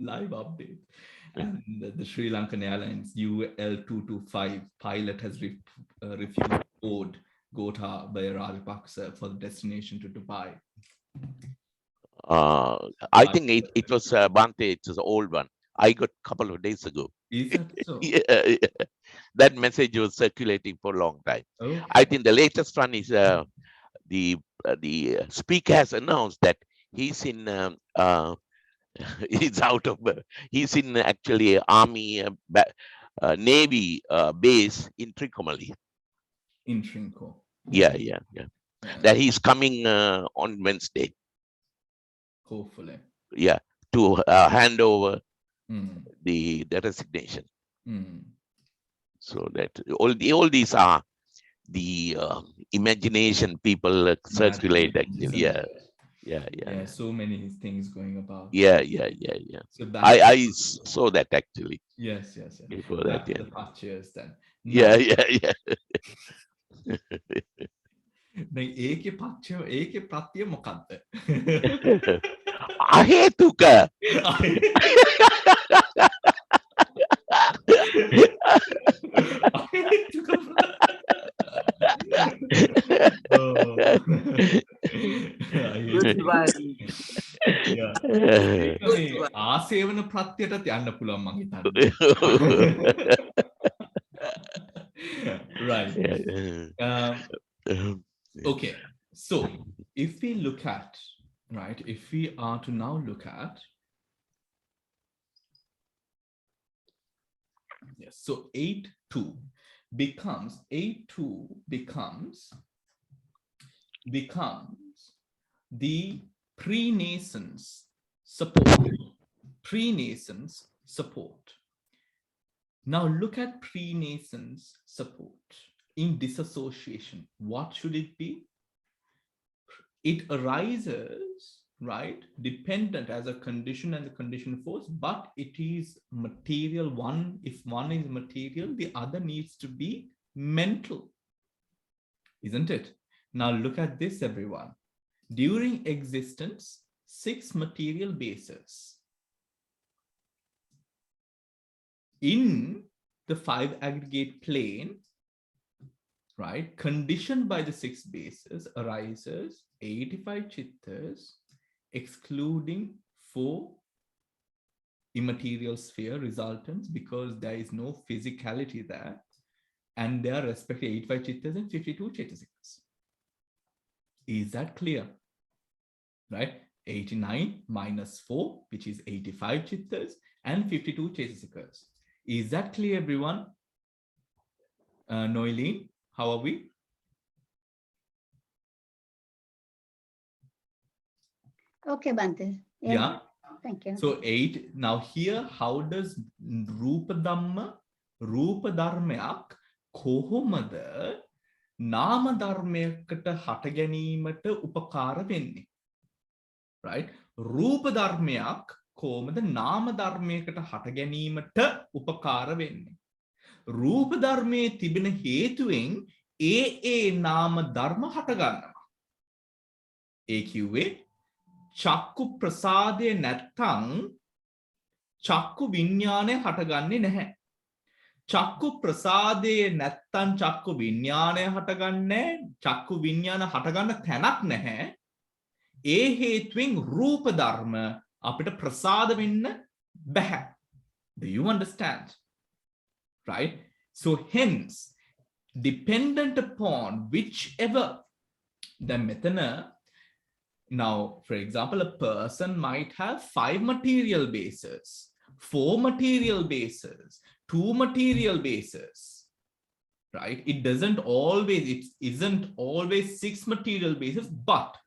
live update. And the Sri Lankan Airlines UL225 pilot has refused board Gotabaya Rajapaksa for the destination to Dubai. I think it was Bhante, it was an old one. I got a couple of days ago. Is that so? Yeah. That message was circulating for a long time. Okay. I think the latest one is the speaker has announced that he's in he's in actually Army Navy base in Trincomalee. In Trinco. Yeah. That he's coming on Wednesday. Hopefully. Yeah, to hand over the resignation. So that all these are the imagination people circulate actually. Yeah. So many things going about. Yeah. So I saw that actually. Yes. Before Back that, to the pachayas then. Yeah. ඒකේ ප්‍රත්‍ය මොකක්ද? අහේතුක. ආසේවන ප්‍රත්‍යයටත් යන්න පුළුවන් මං හිතන්නේ. Right. Okay. So if we look at, right, if we are to now look at, yes, so 8.2 becomes the pre-nascence support. Now look at pre-nascence support in disassociation. What should it be? It arises, right, dependent as a condition and the condition force, but it is material. If one is material, the other needs to be mental, isn't it? Now look at this, everyone. During existence, 6 material bases. In the 5 aggregate plane, right, conditioned by the 6 bases, arises 85 chittas, excluding 4 immaterial sphere resultants, because there is no physicality there, and they are respectively 85 chittas and 52 chaitasikas. Is that clear? Right? 89 minus 4, which is 85 chittas, and 52 chaitasikas. Is that clear, everyone? Noeline, how are we? Okay, Bhante. Yeah. thank you. So 8. Now here, how does Rupa Dharmayak kohomada Nama Dharmayakata hata ganimata upakara venni? Right? Rupa Dharmayak kohomada Nama Dharmayakata hata ganimata upakara venni? Rupa Dharmye tibena hetuwen ඒ නාම ධර්ම හට ගන්නවා. ඒ කිව්වේ චක්කු ප්‍රසාදය නැත්තම් චක්කු විඥානය හටගන්නේ නැහැ. චක්කු ප්‍රසාදය නැත්තම් චක්කු විඥානය හටගන්නේ, චක්කු විඥාන හටගන්න තැනක් නැහැ. ඒ හේතුවෙන් රූප ධර්ම අපිට ප්‍රසාද වෙන්න බෑ. Do you understand? Right? So hence, dependent upon whichever the methana. Now, for example, a person might have 5 material bases, 4 material bases, 2 material bases, right? It isn't always 6 material bases, but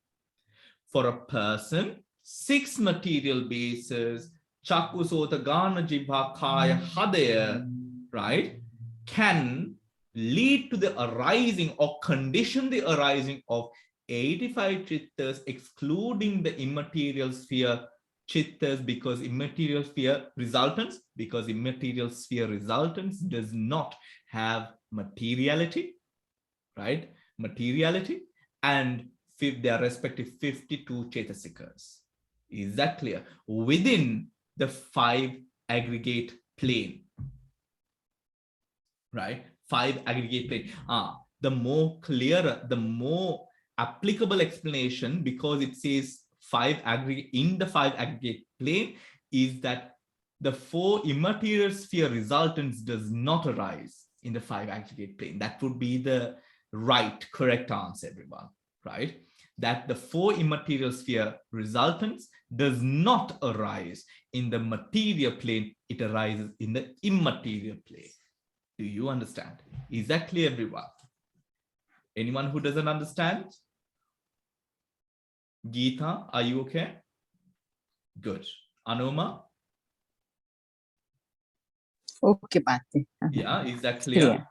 for a person, 6 material bases, chakku sota gana jibha kaya hadaya, right, can lead to the arising or condition the arising of 85 chittas, excluding the immaterial sphere chittas, because immaterial sphere resultants does not have materiality, right? Materiality, and their respective 52 chetasikas. Is that clear? Within the 5 aggregate plane, right? 5 aggregate plane. The more clearer, the more applicable explanation, because it says 5 aggregate in the 5 aggregate plane, is that the 4 immaterial sphere resultants does not arise in the 5 aggregate plane. That would be the correct answer, everyone, right? That the 4 immaterial sphere resultants does not arise in the material plane, it arises in the immaterial plane. Do you understand? Is that clear, everyone? Anyone who doesn't understand? Geeta, are you okay? Good. Anoma? Okay, Bhante. Yeah, is that clear?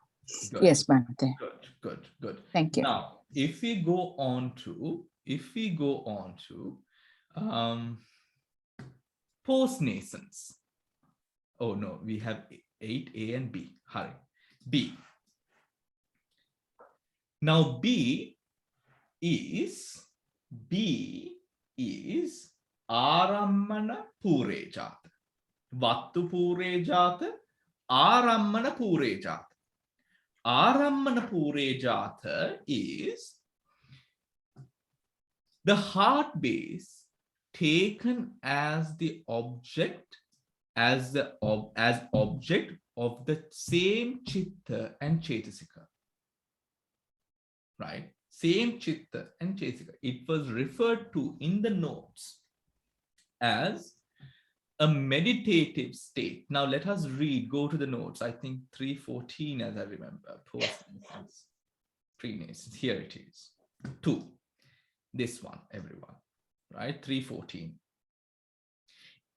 Good. Yes, Bhante. Good. Thank you. Now, if we go on to post-nascence. Oh no, we have 8A and B. Hurry. B. Now B is Arammana Pure Jata. Vattu Pure Jata, Arammana Pure Jata. Arammana Pure Jata is the heart base taken as the object, as object of the same chitta and cetasika, right? Same chitta and cetasika. It was referred to in the notes as a meditative state. Now let us go to the notes. I think 314, as I remember, post-nascence, pre-nascence. Here it is. 2. This one, everyone, right? 314.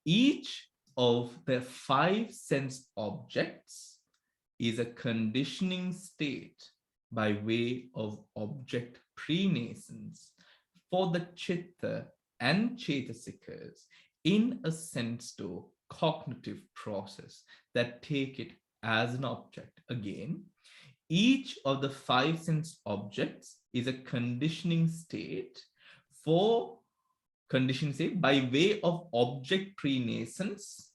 Each of the 5 sense objects is a conditioning state by way of object pre-nascence for the chitta and cetasikas in a sense-to cognitive process that take it as an object. Again, each of the 5 sense objects is a conditioning state for by way of object pre-nascence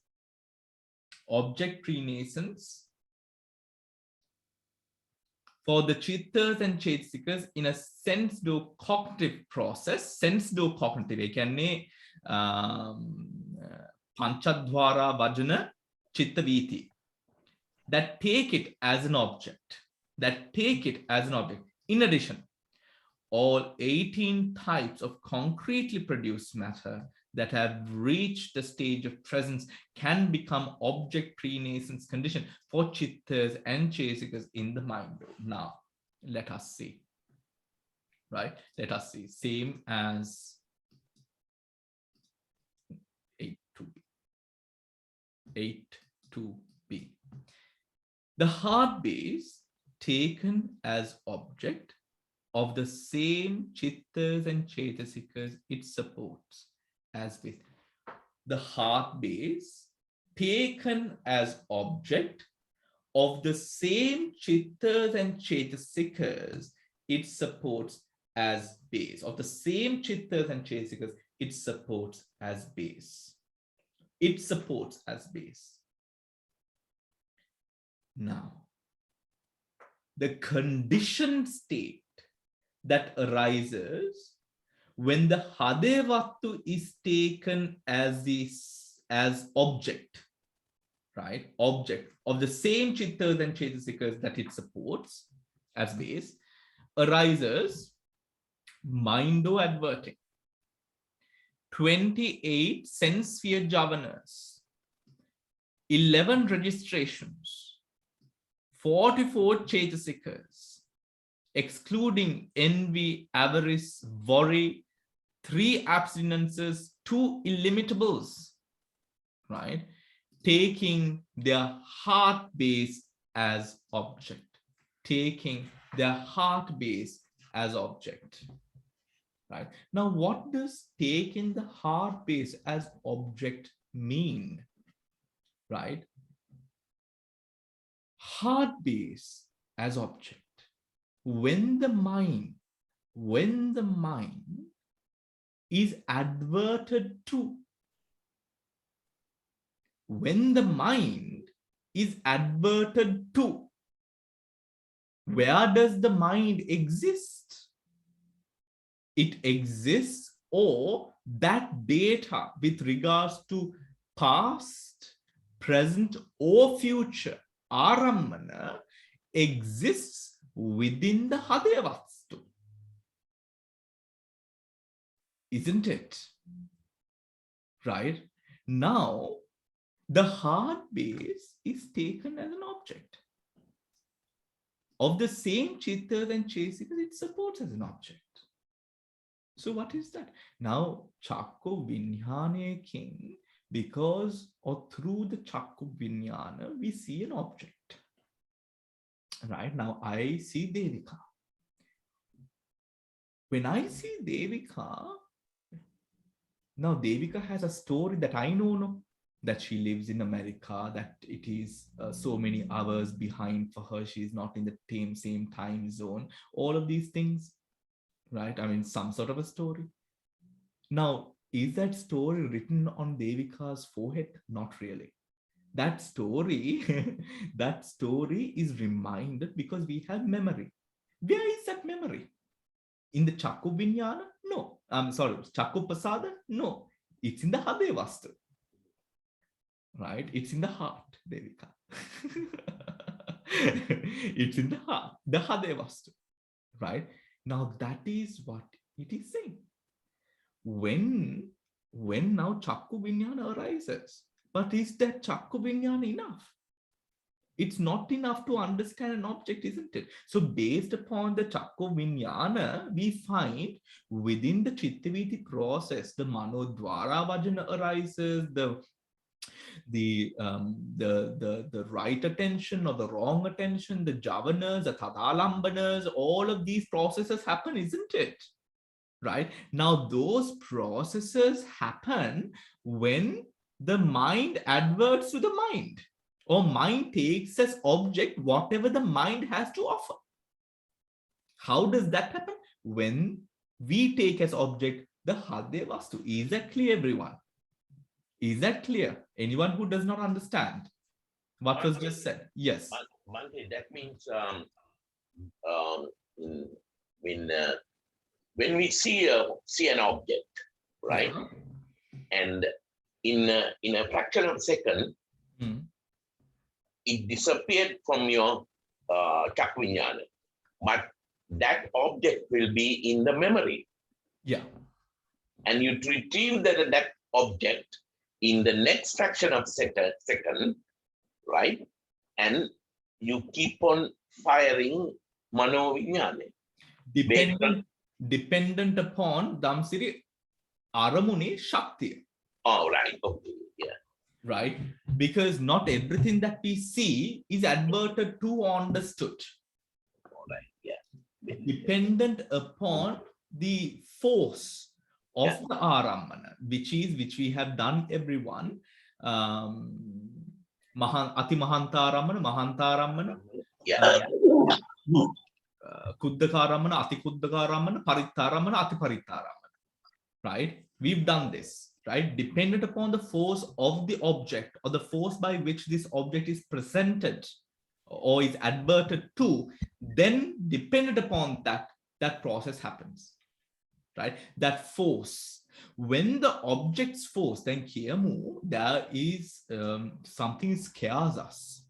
for the chittas and chetasikas in a sense-do cognitive process. Sense-do cognitive, ekyanne panchadwara vajana chitta viti, that take it as an object. In addition, all 18 types of concretely produced matter that have reached the stage of presence can become object pre-nascence condition for chittas and chetasikas in the mind. Now, let us see. Right? Let us see. Same as 8.2. 8.2b. The heart base taken as object of the same chittas and chetasikas it supports as with. The heart base taken as object of the same chittas and chetasikas it supports as base. Of the same chittas and chetasikas it supports as base. It supports as base. Now, the conditioned state that arises when the Hadevattu is taken as object, right? Object of the same chittas and chetasikas that it supports as base, arises mindo adverting. 28 sense sphere javanas, 11 registrations, 44 chetasikas, excluding envy, avarice, worry, 3 abstinences, 2 illimitables, right? Taking their heart base as object. Taking their heart base as object. Right? Now, what does taking the heart base as object mean? Right? Heart base as object. When the mind is adverted to, when the mind is adverted to, where does the mind exist? It exists, or that data with regards to past, present, or future Arammana exists within the Hadevattu. Isn't it? Right? Now, the heart base is taken as an object. Of the same chittas and chesikas, it supports as an object. So what is that? Now, Chakku Vinyane King, because or through the Chakku Vinyana, we see an object. Right? Now, I see Devika. When I see Devika, now Devika has a story that I know, no? That she lives in America, that it is so many hours behind for her. She's not in the same time zone. All of these things, right? I mean, some sort of a story. Now, is that story written on Devika's forehead? Not really. That story is reminded because we have memory. Where is that memory? In the Chakku Vinyana? No. I'm sorry, Chakku Pasada? No. It's in the Hadevastu. Right? It's in the heart, Devika. It's in the heart, the Hadevastu. Right? Now that is what it is saying. When now Chakku Vinyana arises, but is that Chakku Vinyana enough? It's not enough to understand an object, isn't it? So based upon the Chakku Vinyana, we find within the Chittaviti process, the Manodvara Vajana arises, the right attention or the wrong attention, the javanas, the tadalambanas, all of these processes happen, isn't it? Right? Now, those processes happen when the mind adverts to the mind, or mind takes as object whatever the mind has to offer. How does that happen? When we take as object the Hadevastu. Is that clear, everyone? Is that clear? Anyone who does not understand what was just said? Yes. Bhante, that means when we see an object, right? Yeah. And in a fraction of a second, it disappeared from your Chakku Vinyana, but that object will be in the memory. Yeah. And you retrieve that object in the next fraction of second, right? And you keep on firing Mano Vinyana. Dependent upon Damsiri Aramuni Shakti. Oh, right. Okay. Yeah. right? Because not everything that we see is adverted to or understood. Dependent upon the force of the Aramana, which we have done, everyone. Ati Mahantaramana, Mahantaramana, Kuddakaramana, Ati Kuddakaramana, Parittaramana, Ati Parittaramana. Right? We've done this, right? Dependent upon the force of the object or the force by which this object is presented or is adverted to, then dependent upon that process happens, right? That force. When the object's force, then there is something scares us,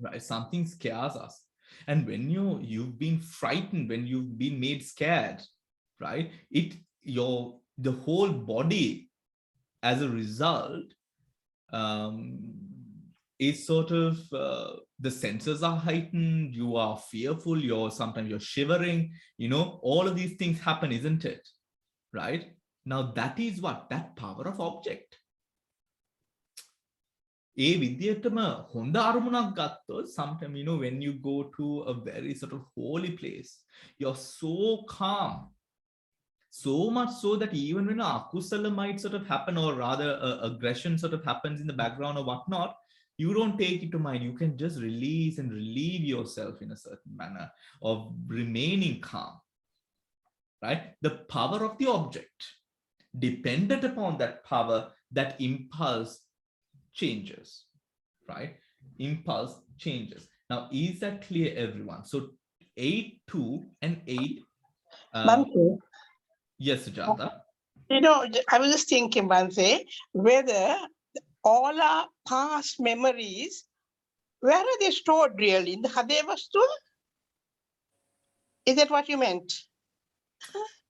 right? Something scares us. And when you've been frightened, when you've been made scared, right? The whole body as a result is sort of the senses are heightened, you are fearful, sometimes you're shivering, all of these things happen, isn't it? Right? Now that is what? That power of object. Sometimes, when you go to a very sort of holy place, you're so calm. So much so that even when akusala might sort of happen, or rather aggression sort of happens in the background or whatnot, you don't take it to mind. You can just release and relieve yourself in a certain manner of remaining calm, right? The power of the object, dependent upon that power, that impulse changes, right? Impulse changes. Now, is that clear, everyone? So 8-2 and 8. Yes, Sujata. I was just thinking, Bhante, whether all our past memories, where are they stored really? In the Hadeva-vastu? Is that what you meant?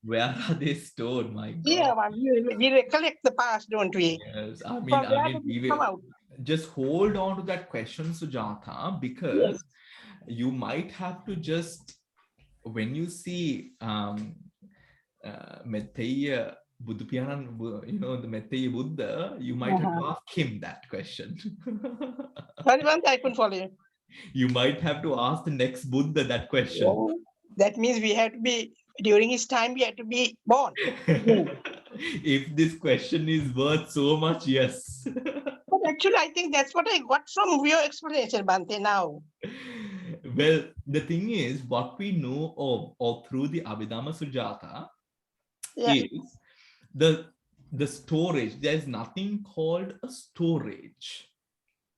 Where are they stored, my God? Yeah, well, we recollect the past, don't we? Yes, I mean, we will just hold on to that question, Sujata, because you might have to just, when you see Metteyya Buddhapiyanan, the Metteyya Buddha, you might have to ask him that question. I couldn't follow you. You might have to ask the next Buddha that question. Oh, that means we had to be, during his time, we had to be born. If this question is worth so much, yes. But actually, I think that's what I got from your explanation, Bhante, now. Well, the thing is, what we know of through the Abhidhamma Sujata is the storage. There's nothing called a storage.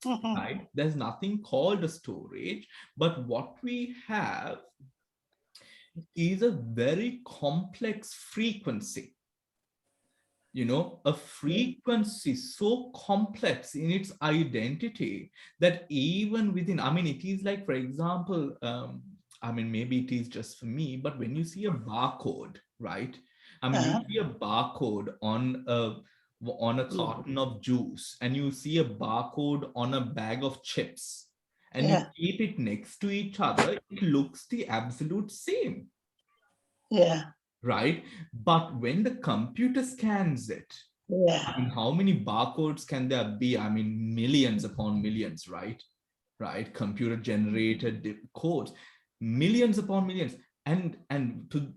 Right? There's nothing called a storage, but what we have is a very complex frequency. A frequency so complex in its identity that even within, it is like, for example, maybe it is just for me, but when you see a barcode, right? You see a barcode on a carton of juice, and you see a barcode on a bag of chips, and you keep it next to each other, it looks the absolute same. Yeah. Right? But when the computer scans it, how many barcodes can there be? Millions upon millions, right? Right? Computer generated codes, millions upon millions. And to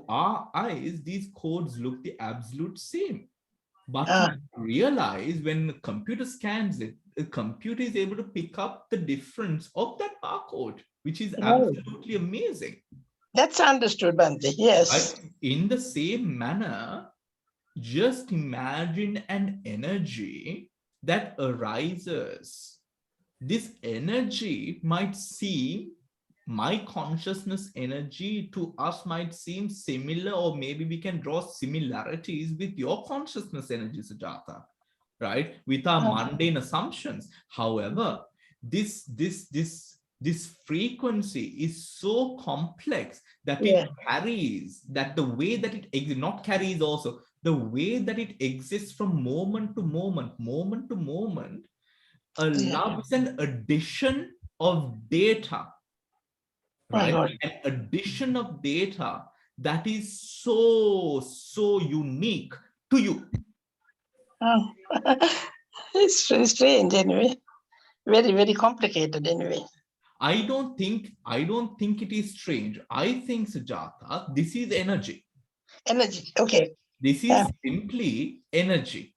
our eyes, these codes look the absolute same. But to realize, when the computer scans it, the computer is able to pick up the difference of that barcode, which is absolutely amazing. That's understood, Bhante. Yes. In the same manner, just imagine an energy that arises. This energy might seem, my consciousness energy to us might seem similar, or maybe we can draw similarities with your consciousness energy, Sujata, right? With our mundane assumptions. However, this frequency is so complex that it carries, that the way that it exists, not carries also, the way that it exists from moment to moment, allows an addition of data, right? An addition of data that is so unique to you. It's very strange anyway. Very, very complicated anyway. I don't think it is strange. I think, Sujata, this is energy. Energy, okay. This is simply energy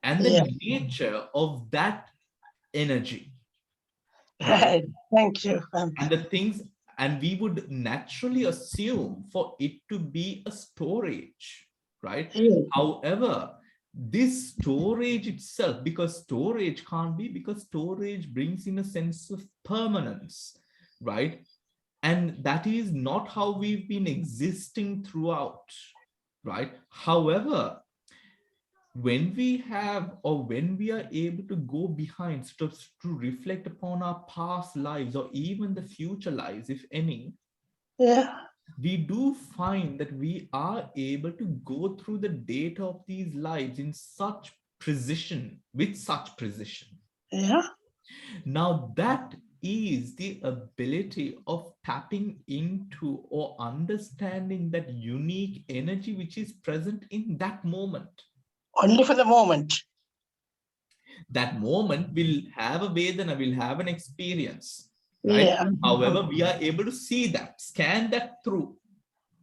and the nature of that energy. Right. Thank you. And the things, and we would naturally assume for it to be a storage, right? However, this storage itself, because storage can't be, because storage brings in a sense of permanence, right? And that is not how we've been existing throughout, right? However, when we have, or when we are able to go behind, sort of to reflect upon our past lives or even the future lives, if any, we do find that we are able to go through the data of these lives in such precision, with such precision. Now that is the ability of tapping into or understanding that unique energy which is present in that moment. Only for the moment. That moment will have a Vedana, will have an experience, right? However, we are able to see that, scan that through.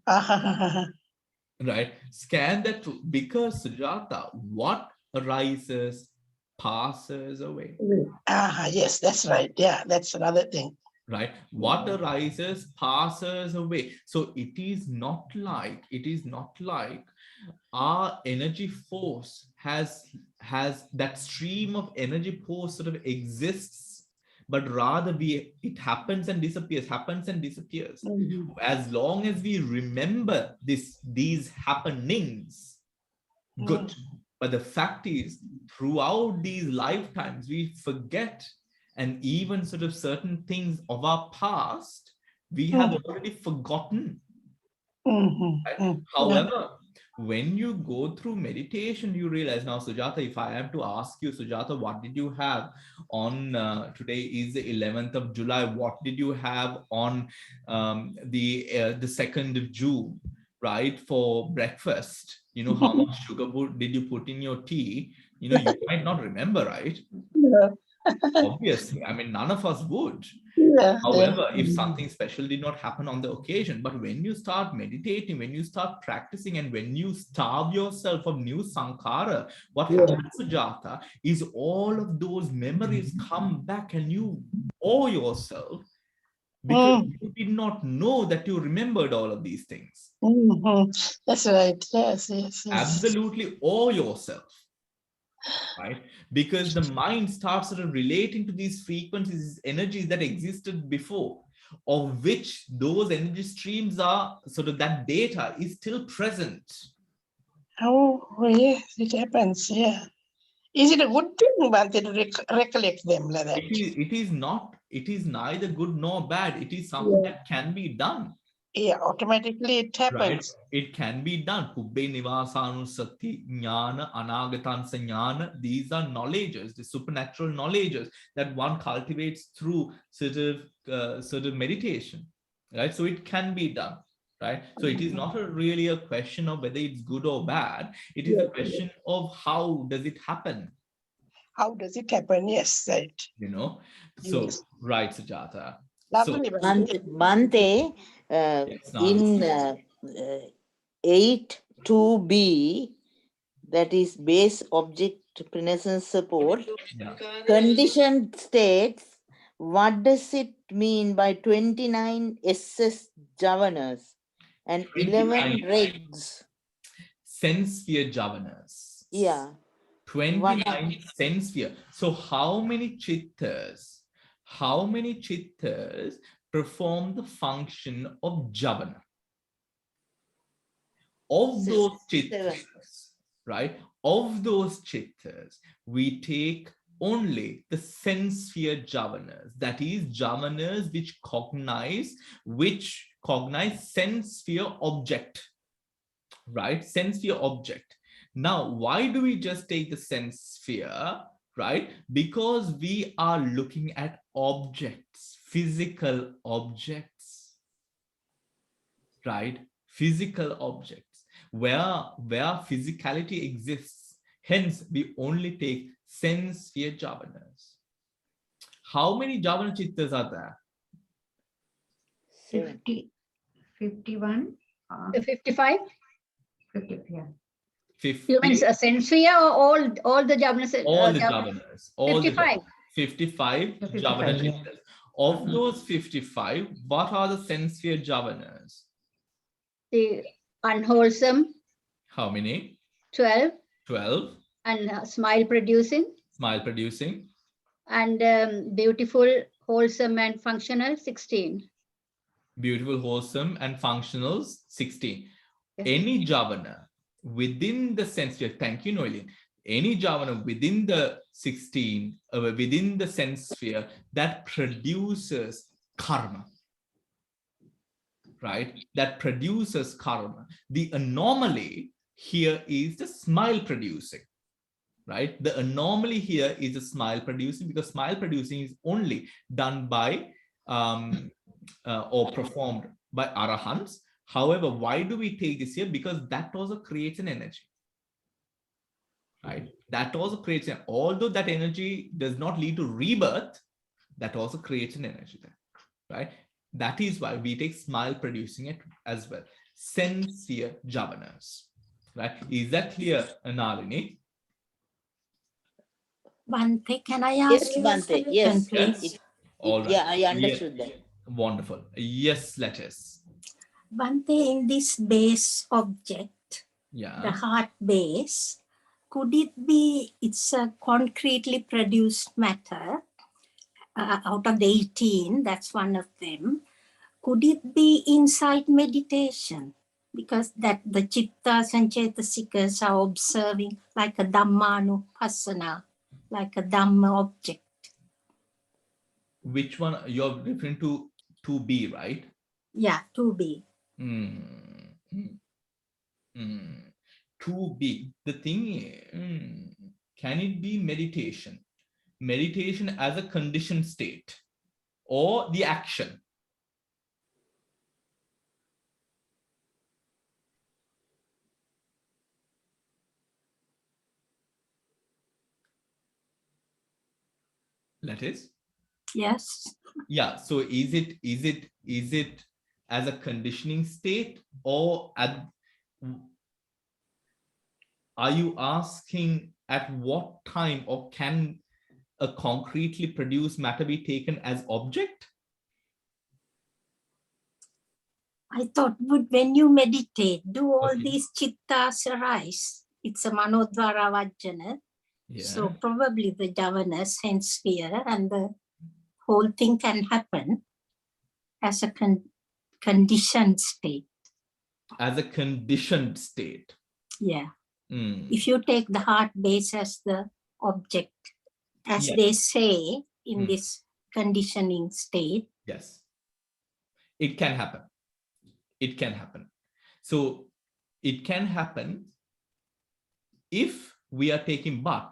Right? Scan that through, because Sujata, what arises passes away. Yes, that's right. Yeah, that's another thing. Right? What arises passes away. So it is not like our energy force has that stream of energy force sort of exists, but rather it happens and disappears, As long as we remember these happenings, good. But the fact is, throughout these lifetimes, we forget, and even sort of certain things of our past, we have already forgotten. Right? However, when you go through meditation, you realize, now, Sujata, if I am to ask you, Sujata, what did you have on, today is the 11th of July, what did you have on the 2nd of June, right, for breakfast? You know, how much sugar did you put in your tea? You know, you might not remember, right? Obviously, I mean, none of us would. However, if something special did not happen on the occasion, but when you start meditating, when you start practicing, and when you starve yourself of new sankhara, what happens, Sujata, is all of those memories come back, and you owe yourself, because you did not know that you remembered all of these things. That's right. Yes, yes, yes. Absolutely owe yourself. Right? Because the mind starts sort of relating to these frequencies, these energies that existed before, of which those energy streams are sort of, that data is still present. Oh, yes, it happens. Yeah. Is it a good thing, Bhante, to recollect them like that? It is not, it is neither good nor bad. It is something that can be done. Yeah, automatically it happens. Right? It can be done. Kubbe Nivasanusati Jnana, Anagatansa Jnana, these are knowledges, the supernatural knowledges that one cultivates through sort of meditation. Right? So it can be done. Right? So it is not really a question of whether it's good or bad. It is a question of how does it happen. How does it happen? Yes, right. You know, so right, Sujata. Lovely, so, Bhante, in 8.2b, that is base object presence support, condition states, what does it mean by 29 SS javanas and 11 regs? Sense sphere javanas. Yeah. 29 sense sphere. So how many chittas perform the function of javana? Of those chittas, right? Of those chittas, we take only the sense sphere javanas, that is javanas which cognize sense sphere object, right? Sense sphere object. Now, why do we just take the sense sphere, right? Because we are looking at objects, physical objects, right? Physical objects. Where physicality exists, Hence, we only take sense sphere jhavanas. How many Javana Chittas are there? 50, 51, 55? 50, yeah. 50. You mean sense sphere or all the javanas? All the javanas. All 55. 55 Javana Chittas. Of those 55, what are the sense sphere javanas? The unwholesome. How many? 12. 12. And smile producing. Smile producing. And beautiful, wholesome and functional, 16. Beautiful, wholesome and functionals, 16. Yes. Any Javana within the sense sphere, thank you, Noelin. Any Javana within the 16, within the sense sphere that produces karma, right? That produces karma. The anomaly here is the smile producing, right? The anomaly here is the smile producing, because smile producing is only done by or performed by arahants. However, why do we take this here? Because that also creates an energy, right? That also creates an, although that energy does not lead to rebirth, that also creates an energy there, right? That is why we take smile producing it as well. Sense sphere javanas, right? Is that clear, Nalini? Bhante, can I ask Yes, you Bhante. a Yes. question, please? Yes. All right. Yeah, I understood that. Wonderful. Yes, let us. Bhante, in this base object, Yeah. the heart base, could it be, it's a concretely produced matter out of the 18, that's one of them. Could it be inside meditation? Because that the chittas and cetasikas are observing like a Dhammanupassana, like a Dhamma object. Which one you're referring to? 2B, right? Yeah, 2B. 2B. The thing is, can it be meditation? Meditation as a conditioned state or the action? That is? Yes. Yeah. So is it as a conditioning state, or are you asking at what time, or can a concretely produced matter be taken as object? I thought, when you meditate, do all these chittas arise? It's a manodvara vajjana. Yeah. So probably the javanas, sense sphere, and the whole thing can happen as a conditioned state. As a conditioned state. Yeah. If you take the heart base as the object, as they say in this conditioning state. Yes. It can happen. It can happen. So it can happen if we are taking, but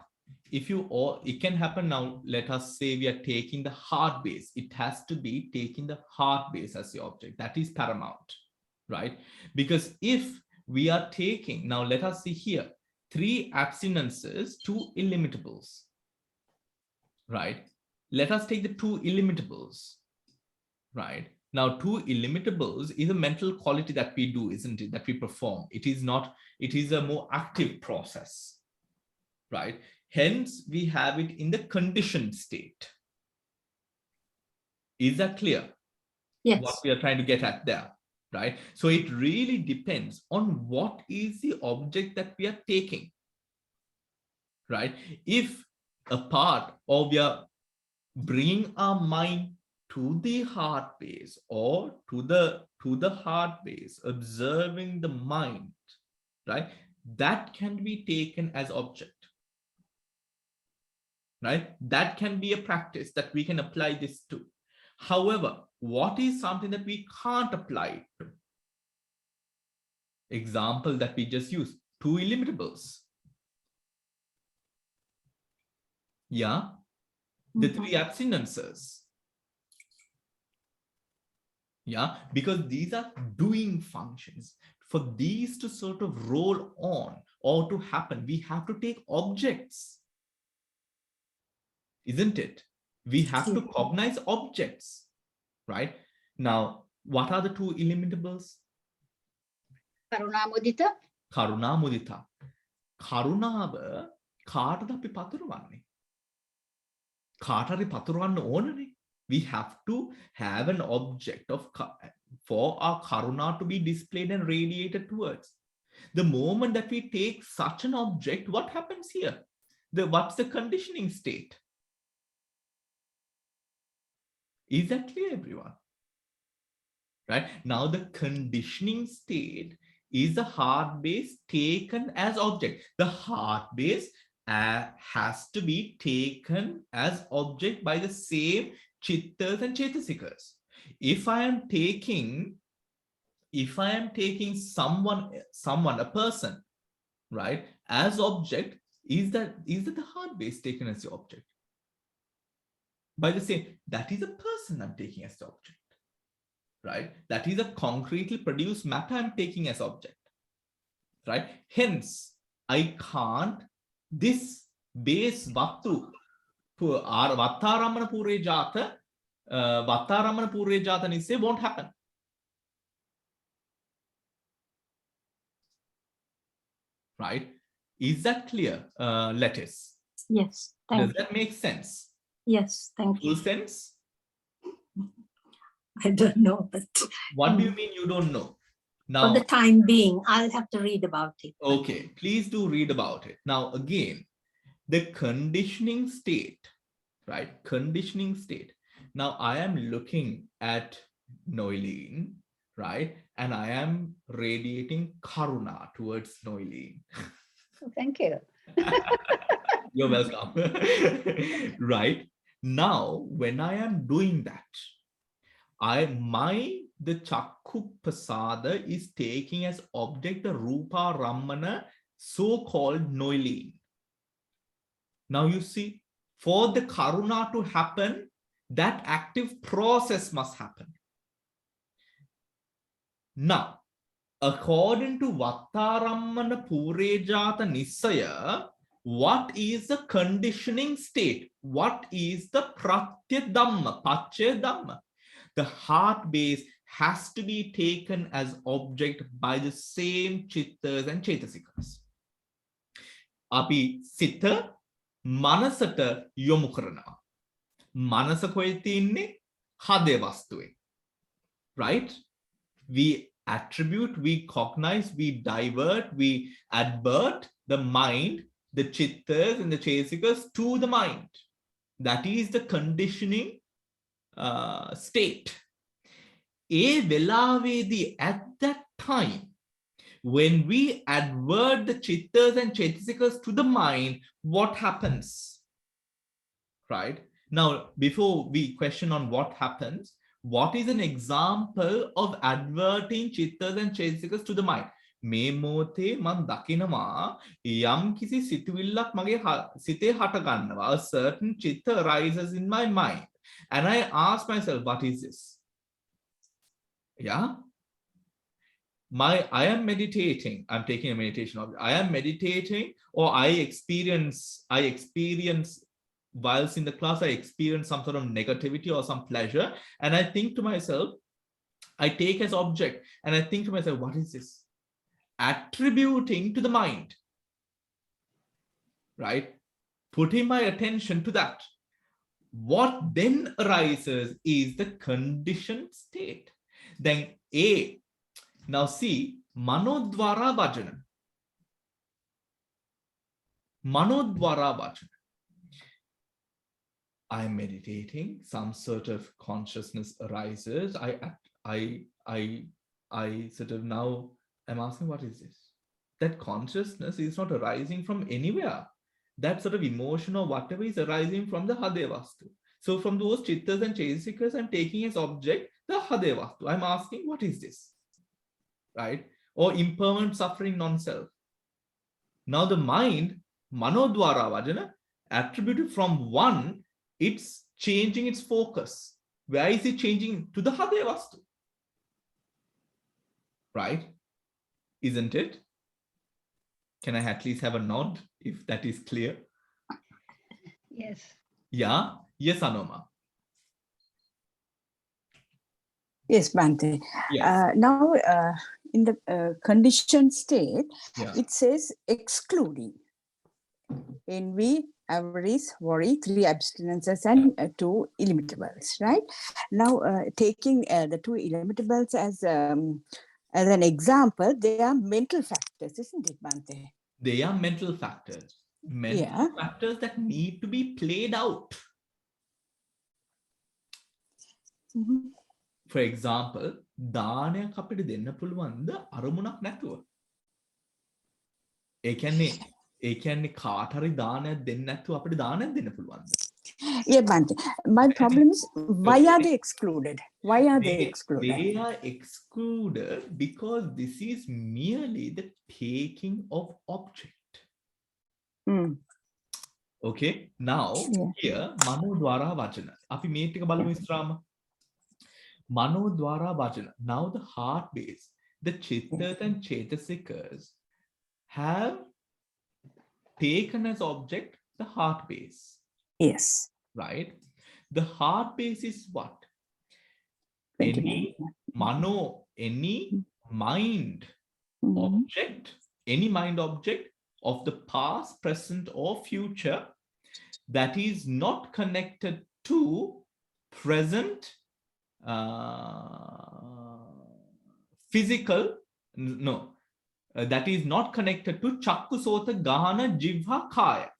if you, or it can happen now, let us say we are taking the heart base. It has to be taking the heart base as the object. That is paramount, right? Because if we are taking, now let us see here, 3 abstinences, 2 illimitables, right? Let us take the 2 illimitables, right? Now, 2 illimitables is a mental quality that we do, isn't it? That we perform. It is not, it is a more active process, right? Hence, we have it in the conditioned state. Is that clear? Yes. What we are trying to get at there, right? So it really depends on what is the object that we are taking, right? If a part of we are bringing our mind to the heart base, or to the heart base, observing the mind, right? That can be taken as object, right? That can be a practice that we can apply this to. However, what is something that we can't apply to? Example that we just used, 2 illimitables. Yeah. The 3 abstinences. Yeah, because these are doing functions. For these to sort of roll on, or to happen, we have to take objects, isn't it? We have to cognize objects, right? Now, what are the two illimitables? Karuna mudita. Karuna mudita. Karunava කාටද අපි පතුරවන්නේ? කාට හරි පතුරවන්න ඕනනේ. We have to have an object of for our karuna to be displayed and radiated towards. The moment that we take such an object, what happens here? What's the conditioning state? Is that clear, everyone? Right? Now the conditioning state is the heart base taken as object. The heart base has to be taken as object by the same chittas and chetasikas. If I am taking someone, a person, right, as object, is that the heart base taken as the object? By the same, that is a person I'm taking as the object, right? That is a concretely produced matter I'm taking as object, right? Hence, I can't, this base vattu, vattaramana pure jata nisse won't happen. Right? Is that clear, Lettuce? Yes, Does that make sense? Yes, thank you. Full sense? I don't know, but what do you mean you don't know? Now, for the time being, I'll have to read about it. Okay, please do read about it. Now, again, the conditioning state, right? Conditioning state. Now, I am looking at Noeline, right? And I am radiating karuna towards Noeline. Thank you. You're welcome. Right? Now, when I am doing that, the Chakku Pasada is taking as object the Rupa Ramana, so-called Noeline. Now you see, for the Karuna to happen, that active process must happen. Now, according to Vattaramana Purejata Nisaya, what is the conditioning state? What is the Pratya Dhamma, Pachya Dhamma? The heart base has to be taken as object by the same chittas and chetasikas. Api sita manasata yomu karana. Manasa koe tinne hade vastuwe. Right? We attribute, we cognize, we divert, we advert the mind, the chittas and the chesikas to the mind. That is the conditioning state. At that time, when we advert the chittas and chetasikas to the mind, what happens? Right? Now, before we question on what happens, what is an example of adverting chittas and chetasikas to the mind? Me mote man dakinama yam kisi situvillak mage site hata gannawa. A certain chitta arises in my mind. And I ask myself, what is this? Yeah. I am meditating. I'm taking a meditation object. I am meditating, or I experience whilst in the class, I experience some sort of negativity or some pleasure. And I think to myself, I take as object and I think to myself, what is this? Attributing to the mind, right? Putting my attention to that. What then arises is the conditioned state. Then now see, manodvara bhajana. Manodvara bhajana. I am meditating, some sort of consciousness arises. I sort of now am asking, what is this? That consciousness is not arising from anywhere. That sort of emotion or whatever is arising from the Hadevastu. So from those chittas and chesikas, I'm taking as object the Hadevastu. I'm asking, what is this? Right? Or impermanent suffering non-self. Now the mind, manodvara vajana, attributed from one, it's changing its focus. Where is it changing? To the Hadevastu. Right? Isn't it? Can I at least have a nod if that is clear? Yes. Yeah. Yes, Anoma. Yes, Bhante. Yes. Now, in the conditioned state, Yeah. it says excluding envy, avarice, worry, 3 abstinences and 2 illimitables, right? Now, taking the 2 illimitables as an example, they are mental factors, isn't it, Bhante? They are mental factors. Mental factors that need to be played out. For example, දානයක් අපිට දෙන්න පුළුවන්ද අරමුණක් නැතුව? ඒ කියන්නේ කාට හරි දානයක් දෙන්න නැතුව අපිට දානයක් දෙන්න පුළුවන්ද? Yeah, Bhante. My problem is, why are they excluded? Why are they excluded? They are excluded because this is merely the taking of object. Okay, now here mano dwara vachana. අපි මේ ටික බලමු ඉස්සරහම. Mano dwara vachana. Now the heart base, the chittas and chetasikas have taken as object the heart base. Yes. Right? The heart base is what? Any mano, any mind object, any mind object of the past, present, or future that is not connected to present physical, that is not connected to chakku sota gahana jivha kaya.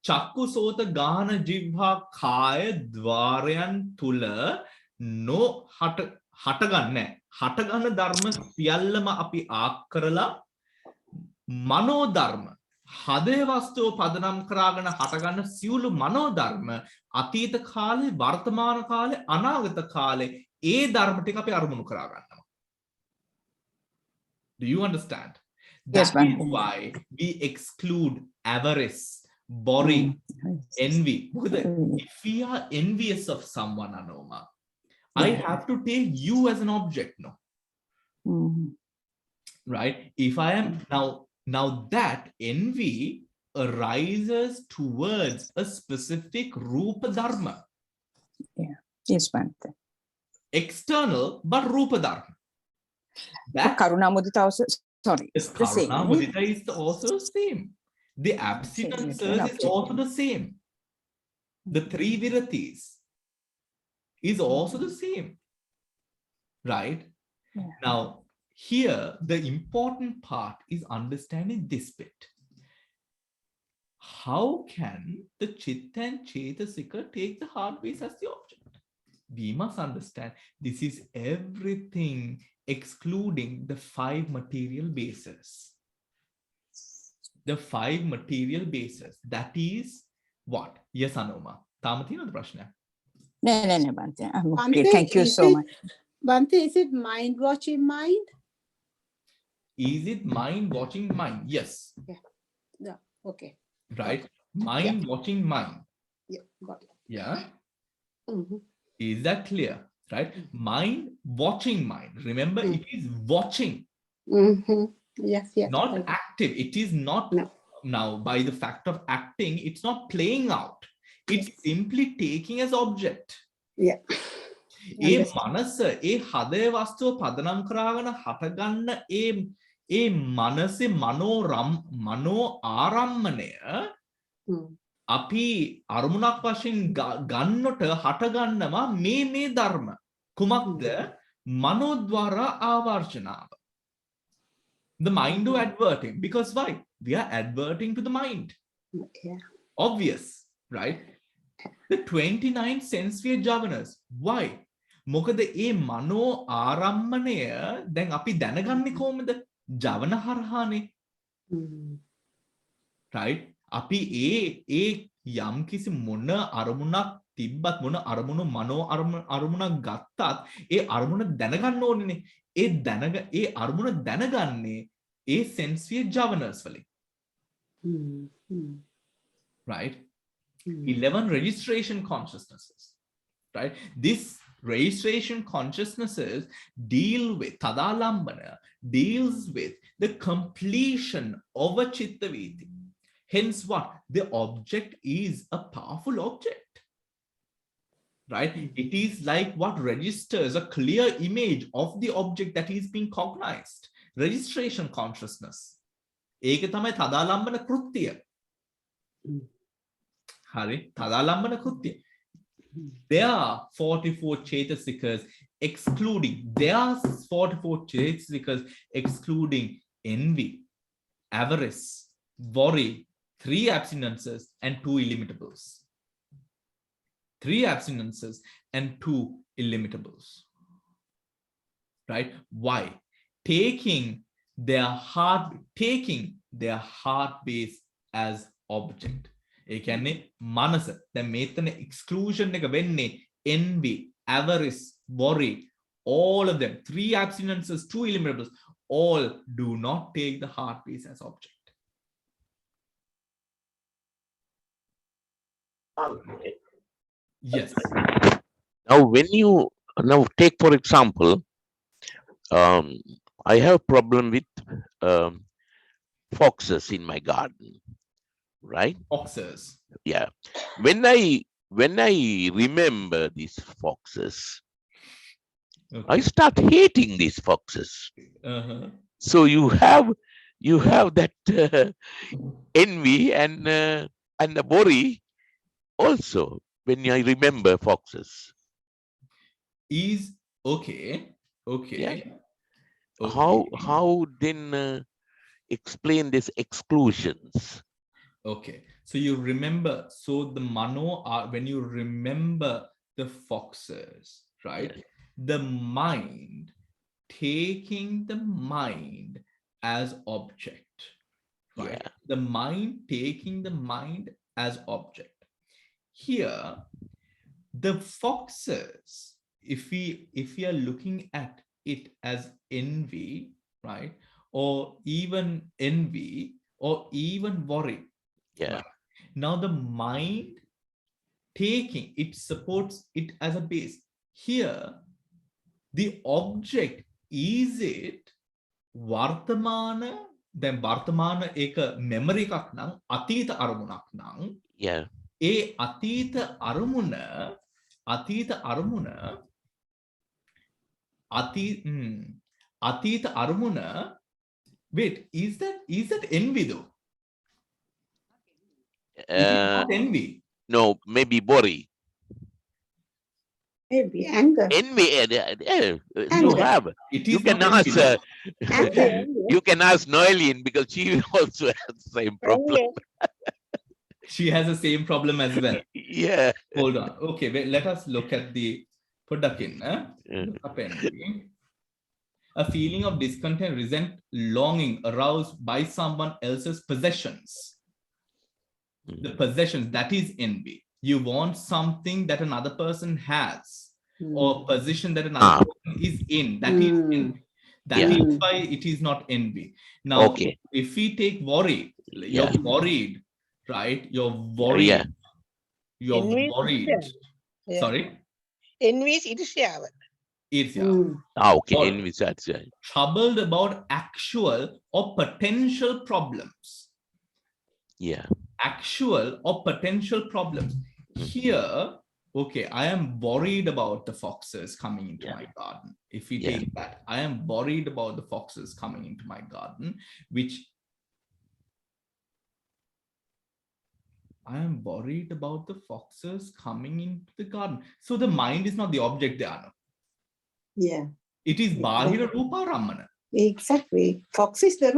Chakku sota gahana jivha kaya dwarayan tula no hataganne. Hataganna dharma siyallama api aakarala mano dharma. හදේ වස්තුව පදනම් කරාගෙන හටගන්න සියලු මනෝ ධර්ම අතීත කාලේ වර්තමාන කාලේ අනාගත කාලේ ඒ ධර්ම ටික අපි අරමුණු කරා ගන්නවා. Do you understand? That is why we exclude avarice, boring, envy. If we are envious of someone, Anoma, I have to take you as an object, no? Right? If I am now that envy arises towards a specific rupa dharma. Yeah. Yes, Bhante. External, but rupa dharma. That Karuna mudita also, sorry, it's the same. Karuna mudita is also the same. The abstinences is also the same. The 3 viratis is also the same. Right? Yeah. Now, here, the important part is understanding this bit. How can the chitta and chetasika take the heart base as the object? We must understand this is everything excluding the 5 material bases. The 5 material bases. That is what? Yes, Anoma. Tamathina the prashna. No, Bhante. Okay, thank you so much. Bhante, is it mind watching mind? Is it mind watching mind? Yes. Yeah. Okay. Right? Mind watching mind. Yeah, got it. Yeah. Is that clear? Right? Mind watching mind. Remember, it is watching. Yes. Not active. It is not now by the fact of acting, it's not playing out. It's simply taking as object. Yeah. ඒ මනස ඒ හදේ වස්තුව පදනම් කරාගෙන හටගන්න ඒ මනසේ මනෝ ආරම්මණය අපි අරමුණක් වශයෙන් ගන්නට හටගන්නවා මේ ධර්ම කුමක්ද මනෝද්වාර ආවර්ජනාව. The mind of adverting. Because why? We are adverting to the mind. Yeah. Obvious, right? The 29 sense sphere javanas. Why? මොකද ඒ මනෝ ආරම්මණය දැන් අපි දැනගන්නේ කොහොමද? ජවන හරහානේ. Right? අපි ඒ යම් කිසි මොන අරමුණක් තිබ්බත් මොන අරමුණු මනෝ අරමුණක් ගත්තත් ඒ අරමුණ දැනගන්න ඕනේනේ. ඒ අරමුණ දැනගන්නේ ඒ sense sphere javanas වලින්. Right? 11 registration consciousnesses. Right? This Registration consciousnesses deal with, tadalambana deals with the completion of a chittaviti. Hence what? The object is a powerful object, right? It is like what registers a clear image of the object that is being cognized. Registration consciousness. Eke thamai tadalambana krutya. Hari, tadalambana krutya. There are 44 Chetasikas excluding, excluding envy, avarice, worry, 3 abstinences and 2 illimitables. 3 abstinences and 2 illimitables. Right? Why? Taking their heart base as object. ඒ කියන්නේ මනස දැන් මේතන exclusion එක වෙන්නේ envy, avarice, worry, all of them, 3 abstinences, 2 illimitables, all do not take the heart piece as object. Yes. Now when you take for example, I have a problem with foxes in my garden. Right? Foxes. Yeah. When I remember these foxes, okay, I start hating these foxes. So you have that envy and the worry also when I remember foxes. Is okay. Yeah. Okay. How then explain these exclusions? Okay, so you remember, so the mano, when you remember the foxes, right? Yeah. The mind, taking the mind as object, right? Yeah. The mind taking the mind as object. Here, the foxes, if we are looking at it as envy, right? Or even envy, or even worry. Yeah. Right. Now the mind taking, it supports it as a base. Here, the object, is it vartamana, then vartamana eka memory එකක් නම් අතීත අරමුණක් නම් yeah, ඒ අතීත අරමුණ අතීත අරමුණ, wait, is that envy though? It is not envy. No, maybe worry. Maybe anger. Envy. You have. It is you can ask. You can ask Noeline because she also has the same problem. She has the same problem as well. Yeah. Hold on. Okay, wait, let us look at the Pudakin. A feeling of discontent, resent, longing aroused by someone else's possessions. The possessions, that is envy. You want something that another person has, or position that another person is in. That is envy. That is why it is not envy. Now, okay, if we take worry, you're worried, right? You're worried. Yeah. You're Envy, worried. yeah. Sorry? Envy is irsyaව. Okay, envy, that's right. Troubled about actual or potential problems. Yeah. Actual or potential problems. Here, okay, I am worried about the foxes coming into my garden. If we take that, I am worried about the foxes coming into my garden, which I am worried about the foxes coming into the garden. So the mind is not the object there. No? Yeah. It is Bahira Rupa Ramana. Exactly. Fox is the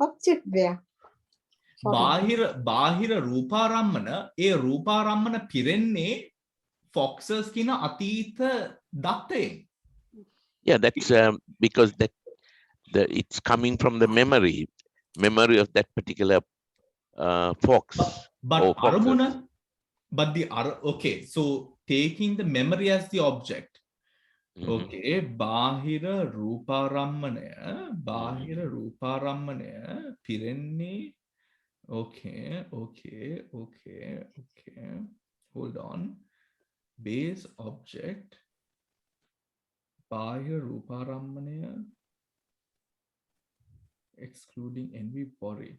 object there. බාහිර රූපාරම්මන, ඒ රූපාරම්මන පිරෙන්නේ foxes කියන අතීත දත්තයෙන්. Yeah, that's because it's coming from the memory of that particular fox. But අරමුණ, okay, so taking the memory as the object. Okay, බාහිර රූපාරම්මනය පිරෙන්නේ. Okay. Hold on. base object, Bahya Ruparammanaya, excluding envy, worry.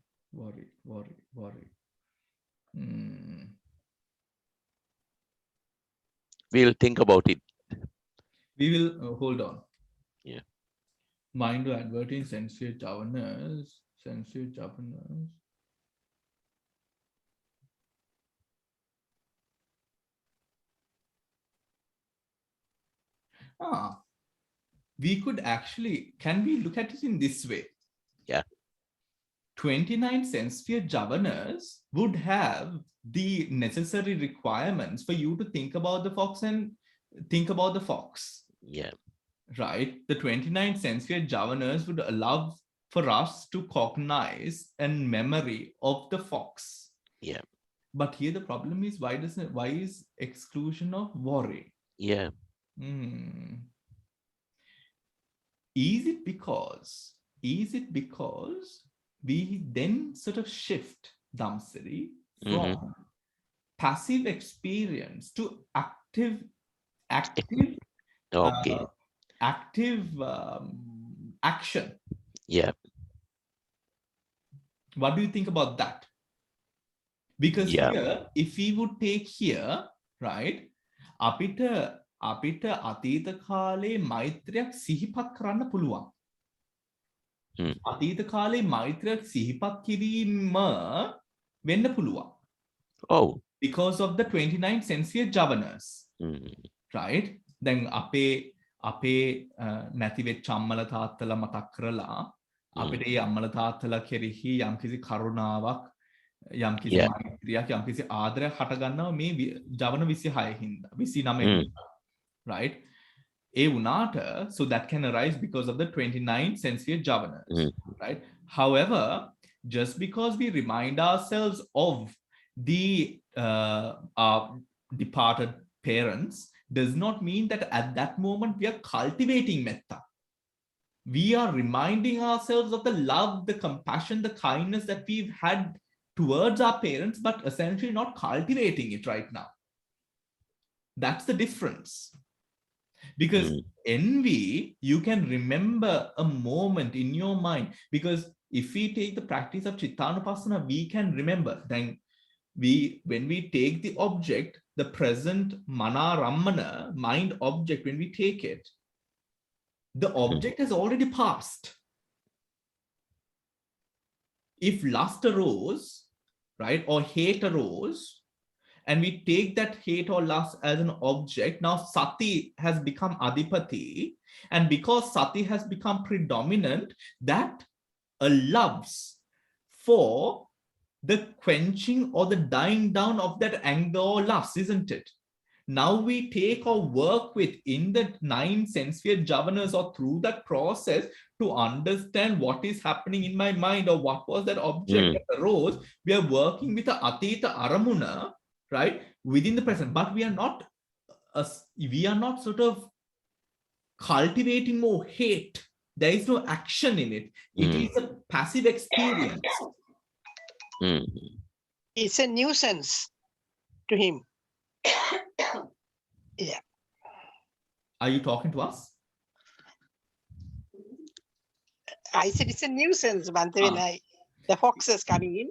We'll think about it. We will hold on. Yeah. Mind to adverting sensory javanas. We could actually, can we look at it in this way? Yeah. 29 sense sphere javanas would have the necessary requirements for you to think about the fox and think about the fox. Yeah. Right? The 29 sense sphere javanas would allow for us to cognize and memory of the fox. Yeah. But here the problem is, why is exclusion of worry? Yeah. Is it because we then sort of shift Dhamsari from passive experience to active okay. Action? Yeah. What do you think about that? Because here, if we would take here, right, apita atita kale maitriyak sihipat karanna puluwan. Atita kale maitriyak sihipat kirima wenna puluwan. Oh. Because of the 29 sensory javanas. Right? Then ape නැතිවෙච්ච අම්මලා තාත්තලා මතක් කරලා අපිට ඒ අම්මලා තාත්තලා කෙරෙහි යම්කිසි කරුණාවක් යම්කිසි මෛත්‍රියක් යම්කිසි ආදරයක් හට ගන්නවා මේ ජවන 26 හින්දා 29 හින්දා. Right? ඒ වුණාට, so that can arise because of the 29 sensory javanas. Right? However, just because we remind ourselves of the our departed parents does not mean that at that moment we are cultivating metta. We are reminding ourselves of the love, the compassion, the kindness that we've had towards our parents, but essentially not cultivating it right now. That's the difference. Because envy, you can remember a moment in your mind. Because if we take the practice of Chittanupassana, we can remember. Then when we take the object, the present mana rammana, mind object, when we take it, the object has already passed. If lust arose, right, or hate arose, and we take that hate or lust as an object, now sati has become adipati, and because sati has become predominant, that allows for the quenching or the dying down of that anger or lust, isn't it? Now we take or work with in the 9 sense sphere javanas or through that process to understand what is happening in my mind or what was that object that arose. We are working with the atita aramuna, right, within the present, but we are not sort of cultivating more hate. There is no action in it. It is a passive experience. It's a nuisance to him. Yeah. Are you talking to us? I said it's a nuisance, Bhante, when the foxes coming in.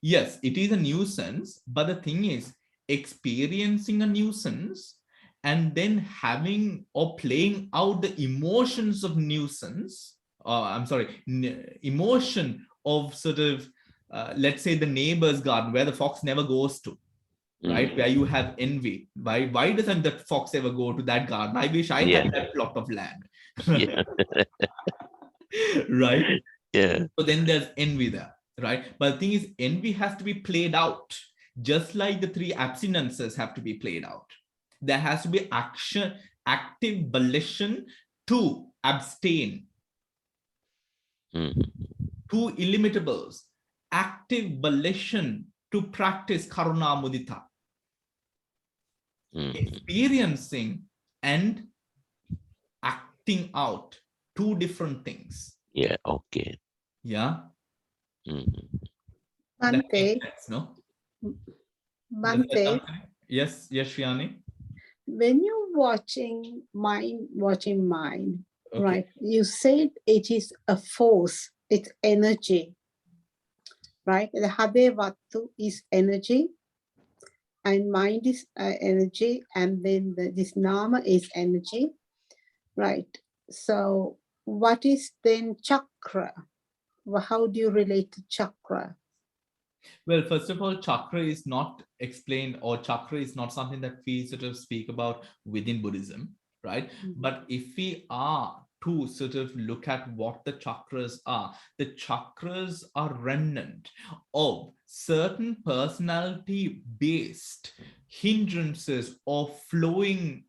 Yes, it is a nuisance, but the thing is, experiencing a nuisance and then having or playing out the emotions of nuisance, emotion of sort of, let's say the neighbor's garden where the fox never goes to, right? Where you have envy. Why doesn't that fox ever go to that garden? I wish I had that plot of land. Right? Yeah. So then there's envy there, right? But the thing is, envy has to be played out, just like the 3 abstinences have to be played out. There has to be action, active volition to abstain. 2 illimitables, active volition to practice karuna mudita. Experiencing and acting out, 2 different things. Yeah, okay. Yeah. Bhante. No? Bhante. Yes, Shriyani. when you're watching mind, Okay. right? You said it is a force, it's energy, right? The Hade Vattu is energy, and mind is energy, and then this Nama is energy, right? So what is then chakra? Well, how do you relate to chakra? Well, first of all, chakra is not explained, or chakra is not something that we sort of speak about within Buddhism, right? But if we are to sort of look at what the chakras are a remnant of certain personality-based hindrances or flowing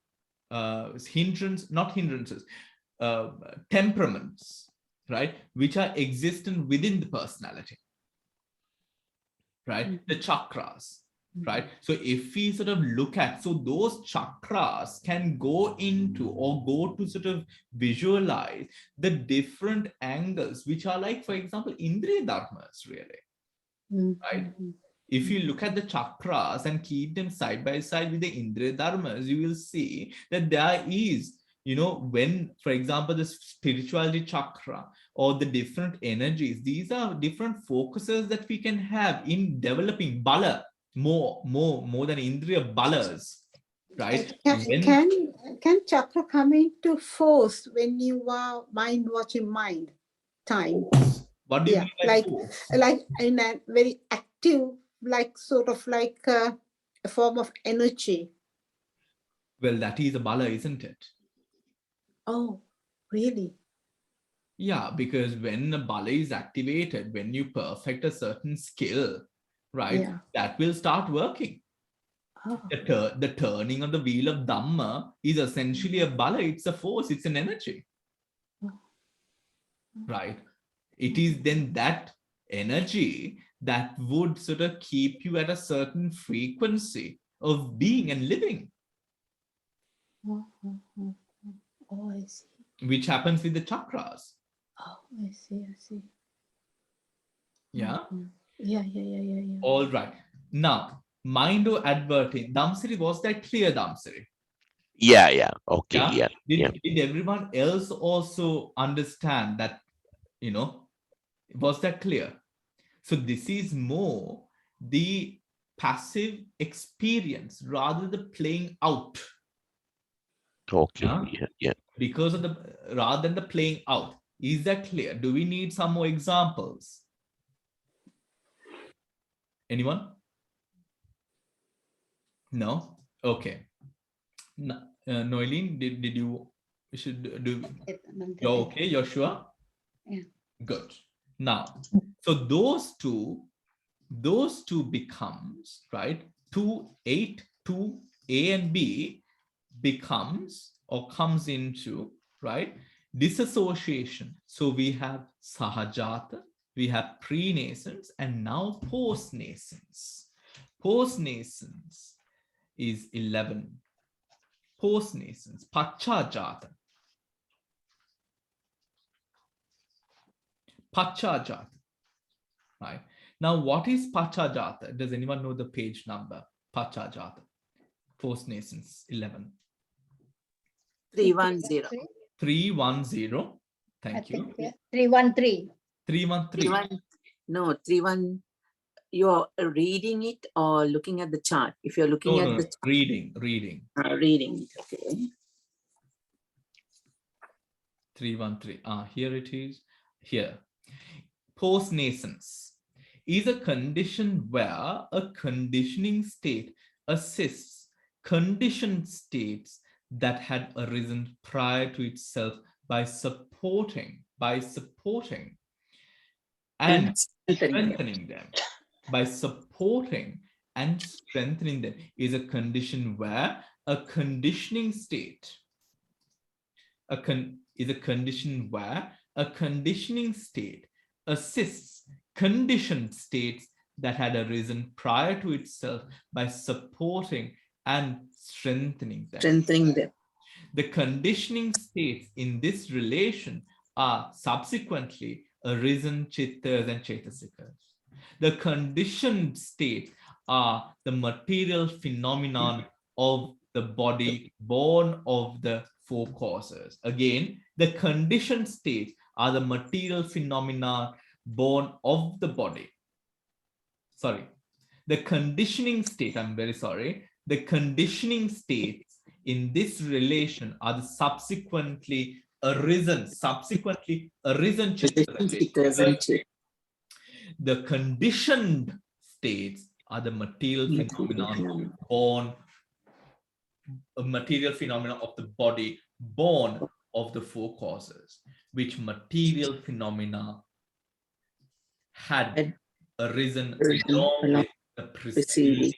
temperaments, right, which are existent within the personality, right? The chakras, right? So if we sort of look at, so those chakras can go into or go to sort of visualize the different angles, which are like, for example, Indriya Dharmas, really, right? If you look at the chakras and keep them side by side with the Indriya Dharmas, you will see that there is, you know, when, for example, the spirituality chakra or the different energies, these are different focuses that we can have in developing bala more than Indriya balas, right? Can chakra come into force when you are mind watching mind time? What do you mean by force? Like in a very active, like sort of like a form of energy. Well, that is a bala, isn't it? Oh, really? Yeah, because when a bala is activated, when you perfect a certain skill, right, that will start working. Oh. The turning of the wheel of Dhamma is essentially a bala, it's a force, it's an energy. Right? It is then that energy that would sort of keep you at a certain frequency of being and living. Oh, I see. Which happens with the chakras. Oh, I see. Yeah? Yeah. All right. Now, mind or adverting. Damsiri, was that clear, Damsiri? Yeah. Okay. Yeah. Did everyone else also understand that, you know, was that clear? So this is more the passive experience rather than playing out. Okay. Yeah. Because of the rather than the playing out. Is that clear? Do we need some more examples? Anyone? No? Okay. Noeline, did you should do? You're okay? You're sure? Yeah. Good. Now, so those two becomes, right? 2, 8, 2, A and B becomes or comes into, right, disassociation. So we have sahajata, we have pre-nascence, and now post-nascence. Post-nascence is 11. Post-nascence, pachajata. Pachajata, right? Now, what is pachajata? Does anyone know the page number? Pachajata, post-nascence, 11. 310. 310. Thank you. 313. 313. No, 31. You're reading it or looking at the chart? If you're looking at the chart. Reading. Reading. Okay. 313. Here it is. Here. Post-nascence is a condition where a conditioning state assists conditioned states that had arisen prior to itself by supporting and strengthening them. By supporting and strengthening them is a condition where a conditioning state assists conditioned states that had arisen prior to itself by supporting and strengthening them. The conditioning states in this relation are subsequently arisen chittas and cetasikas. The conditioned states are the material phenomenon of the body born of the four causes. Again, the conditioned states are the material phenomena born of the body. Sorry, the conditioning state, I'm very sorry, the conditioning states in this relation are the subsequently arisen chitta. The conditioned states are the material phenomena born, a material phenomena of the body born of the four causes, which material phenomena had arisen along with the preceding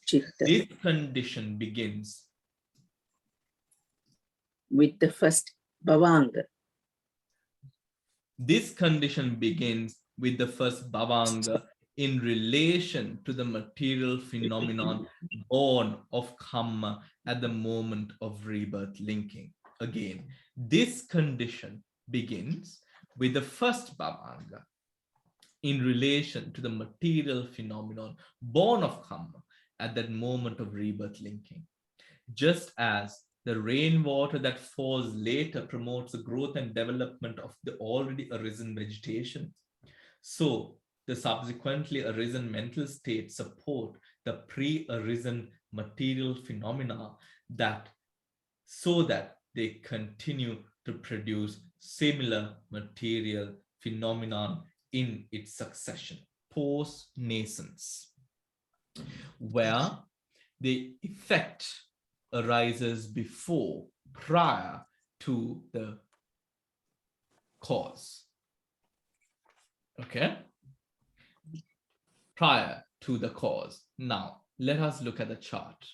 chittas. This condition begins with the first bhavanga. This condition begins with the first bhavanga in relation to the material phenomenon born of karma at the moment of rebirth linking. Again, this condition begins with the first bhavanga in relation to the material phenomenon born of karma at that moment of rebirth linking. Just as the rainwater that falls later promotes the growth and development of the already arisen vegetation, so the subsequently arisen mental states support the pre-arisen material phenomena so that they continue to produce similar material phenomenon in its succession, post-nascence, where the effect arises before, prior to the cause. Okay? Prior to the cause. Now, let us look at the chart.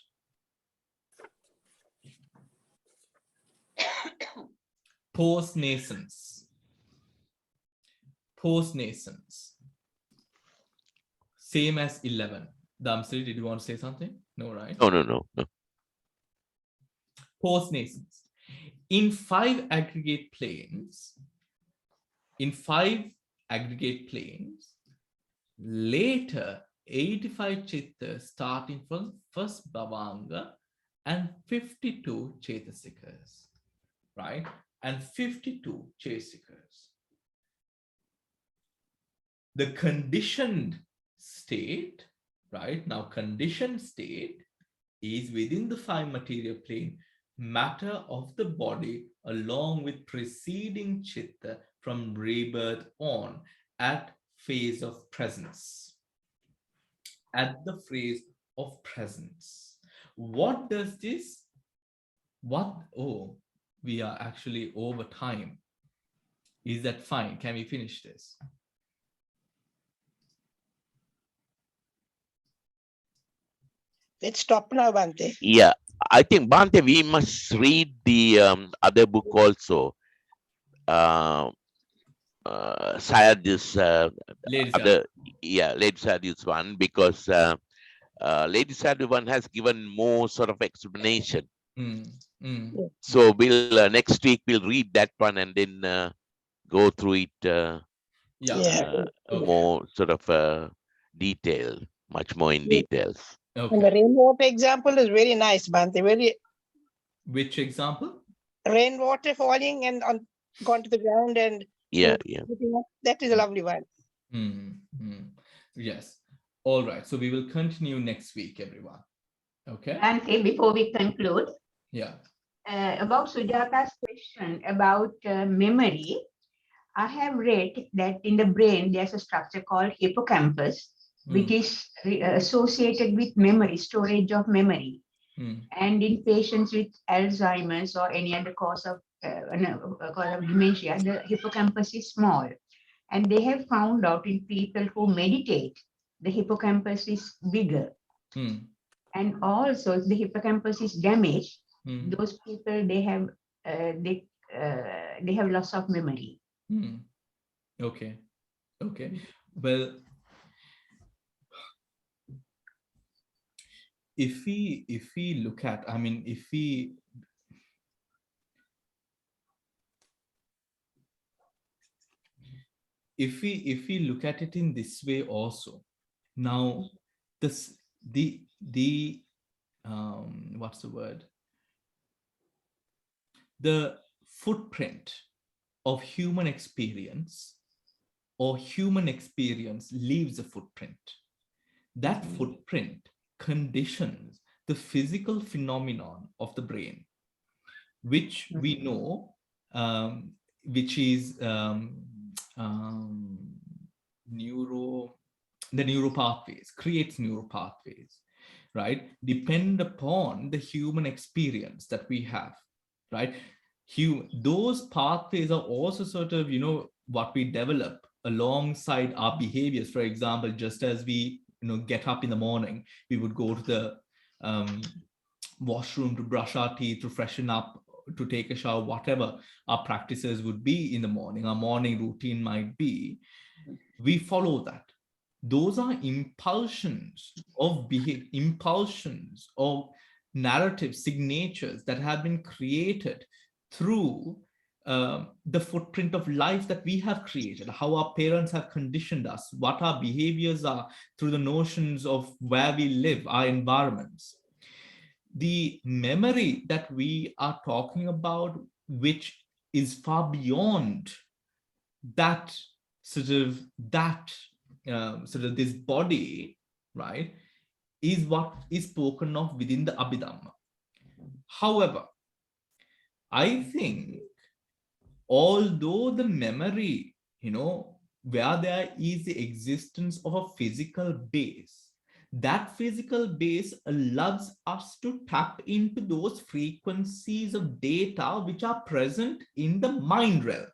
Post-nascence. Post-nascence. Same as 11. Damsri, did you want to say something? No, right? No. Post-nascence. In five aggregate planes, later 85 chittas starting from first bhavanga and 52 chetasikas, right? And 52 chesikas. The conditioned state, right? Now, conditioned state is within the five material plane, matter of the body along with preceding chitta from rebirth on at phase of presence. At the phase of presence. What does this? Oh, we are actually over time. Is that fine? Can we finish this? Let's stop now, Bhante. Yeah, I think, Bhante, we must read the other book also. Sayad's Lady Sayad's one, because Lady Sayad one has given more sort of explanation. So we'll next week we'll read that one and then go through it more sort of detail, much more in details. Okay. And the rainwater example is very nice, Bhante. Which example? Rainwater falling and gone to the ground and that is a lovely one. Yes. All right. So we will continue next week, everyone. Okay. And before we conclude, about Sujata's question about memory, I have read that in the brain there's a structure called hippocampus, which is associated with memory, storage of memory. And in patients with Alzheimer's or any other cause of dementia, the hippocampus is small. And they have found out in people who meditate, the hippocampus is bigger. And also, if the hippocampus is damaged, those people, they have loss of memory. Okay. Well, if we look at, I mean, if we look at it in this way also, now the what's the word? The footprint of human experience, or human experience leaves a footprint. That footprint conditions the physical phenomenon of the brain, which we know, which is the neural pathways, creates neural pathways, right? Depend upon the human experience that we have, right? Those pathways are also sort of, what we develop alongside our behaviors. For example, just as we, get up in the morning, we would go to the washroom to brush our teeth, to freshen up, to take a shower, whatever our practices would be in the morning, our morning routine might be, we follow that. Those are impulsions of behavior, impulsions of narrative signatures that have been created through the footprint of life that we have created, how our parents have conditioned us, what our behaviors are through the notions of where we live, our environments. The memory that we are talking about, which is far beyond that this body, right, is what is spoken of within the Abhidhamma. However, I think although the memory, where there is the existence of a physical base, that physical base allows us to tap into those frequencies of data which are present in the mind realm,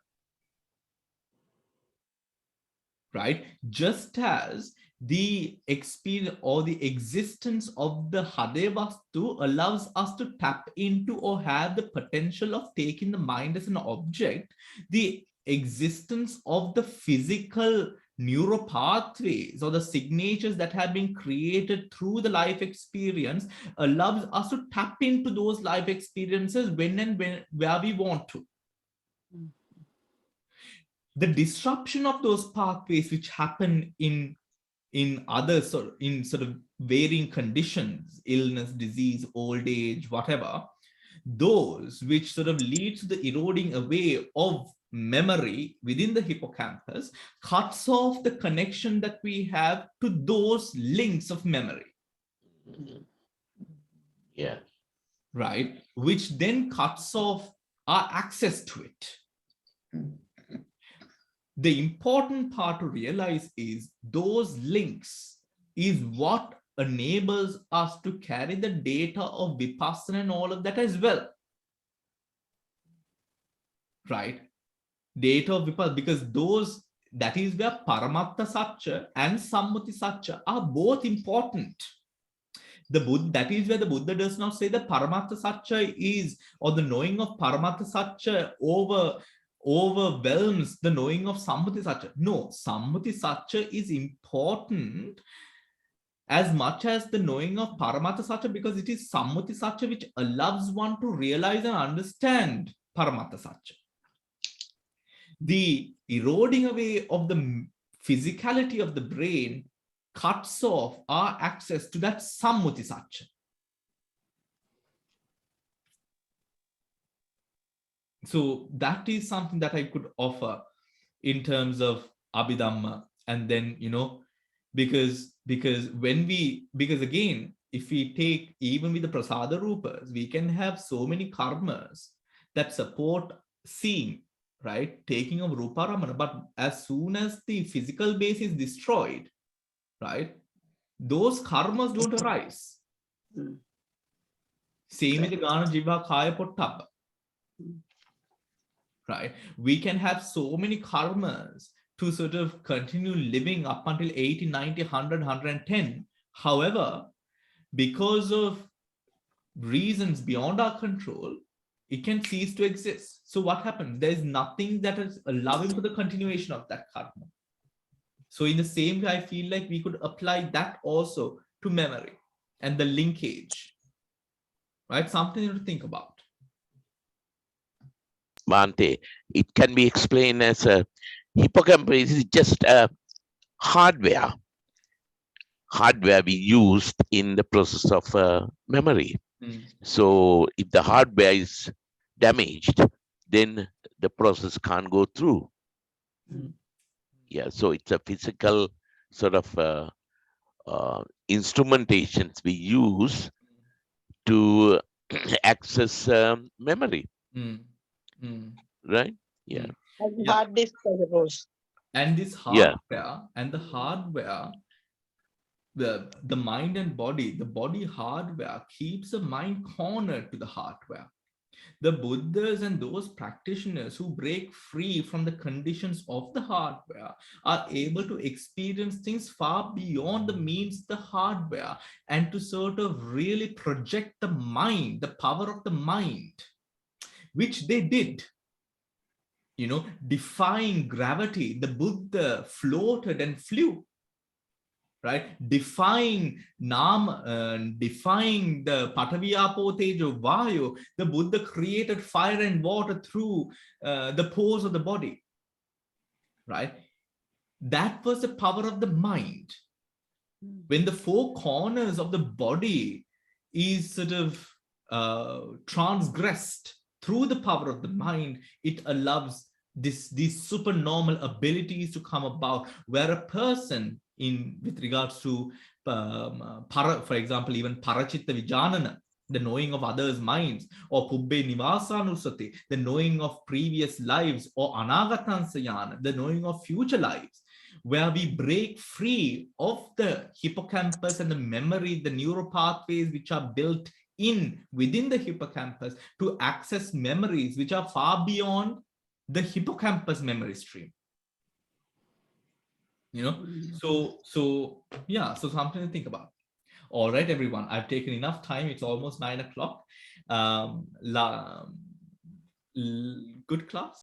right? Just as the experience or the existence of the Hadevastu allows us to tap into or have the potential of taking the mind as an object, the existence of the physical neuropathways or the signatures that have been created through the life experience allows us to tap into those life experiences when and where we want to. The disruption of those pathways which happen in others, or in sort of varying conditions, illness, disease, old age, whatever, those which sort of lead to the eroding away of memory within the hippocampus cuts off the connection that we have to those links of memory. Yeah. Right? Which then cuts off our access to it. The important part to realize is those links is what enables us to carry the data of Vipassana and all of that as well. Right? Data of Vipassana, because that is where Paramattha Satcha and Sammuti Satcha are both important. That is where the Buddha does not say that Paramattha Satcha is, or the knowing of Paramattha Satcha overwhelms the knowing of Sammuti Satcha. No, Sammuti Satcha is important as much as the knowing of Paramattha Satcha, because it is Sammuti Satcha which allows one to realize and understand Paramattha Satcha. The eroding away of the physicality of the brain cuts off our access to that Sammuti Satcha. So that is something that I could offer in terms of Abhidhamma. And then, because again, if we take even with the Prasada Rupas, we can have so many karmas that support seeing, right? Taking of Rupa Ramana. But as soon as the physical base is destroyed, right, those karmas don't arise. Same with the Gana Jiva Kaya Pottabha. Right? We can have so many karmas to sort of continue living up until 80, 90, 100, 110. However, because of reasons beyond our control, it can cease to exist. So what happens? There is nothing that is allowing for the continuation of that karma. So in the same way, I feel like we could apply that also to memory and the linkage, right? Something to think about. Bhante, it can be explained as a hippocampus is just a hardware hardware we used in the process of memory. So if the hardware is damaged, then the process can't go through. Yeah, so it's a physical sort of instrumentations we use to access memory. Right? Yeah. Hard disk, I suppose. And this hardware and the hardware, the mind and body, the body hardware keeps the mind cornered to the hardware. The Buddhas and those practitioners who break free from the conditions of the hardware are able to experience things far beyond the means, the hardware, and to sort of really project the mind, the power of the mind, which they did. You know, defying gravity, the Buddha floated and flew. Right, defying defying the Pataviyapo Tejo Vayu, the Buddha created fire and water through the pores of the body. Right, that was the power of the mind. When the four corners of the body is sort of transgressed through the power of the mind, it allows these supernormal abilities to come about, where a person with regards to, for example, even Parachitta Vijanana, the knowing of others' minds, or Pubbe Nivasanusati, the knowing of previous lives, or Anagatansayana, the knowing of future lives, where we break free of the hippocampus and the memory, the neural pathways which are built within the hippocampus to access memories which are far beyond the hippocampus memory stream. You know, so yeah, so something to think about. All right, everyone, I've taken enough time. It's almost 9 o'clock. Good class.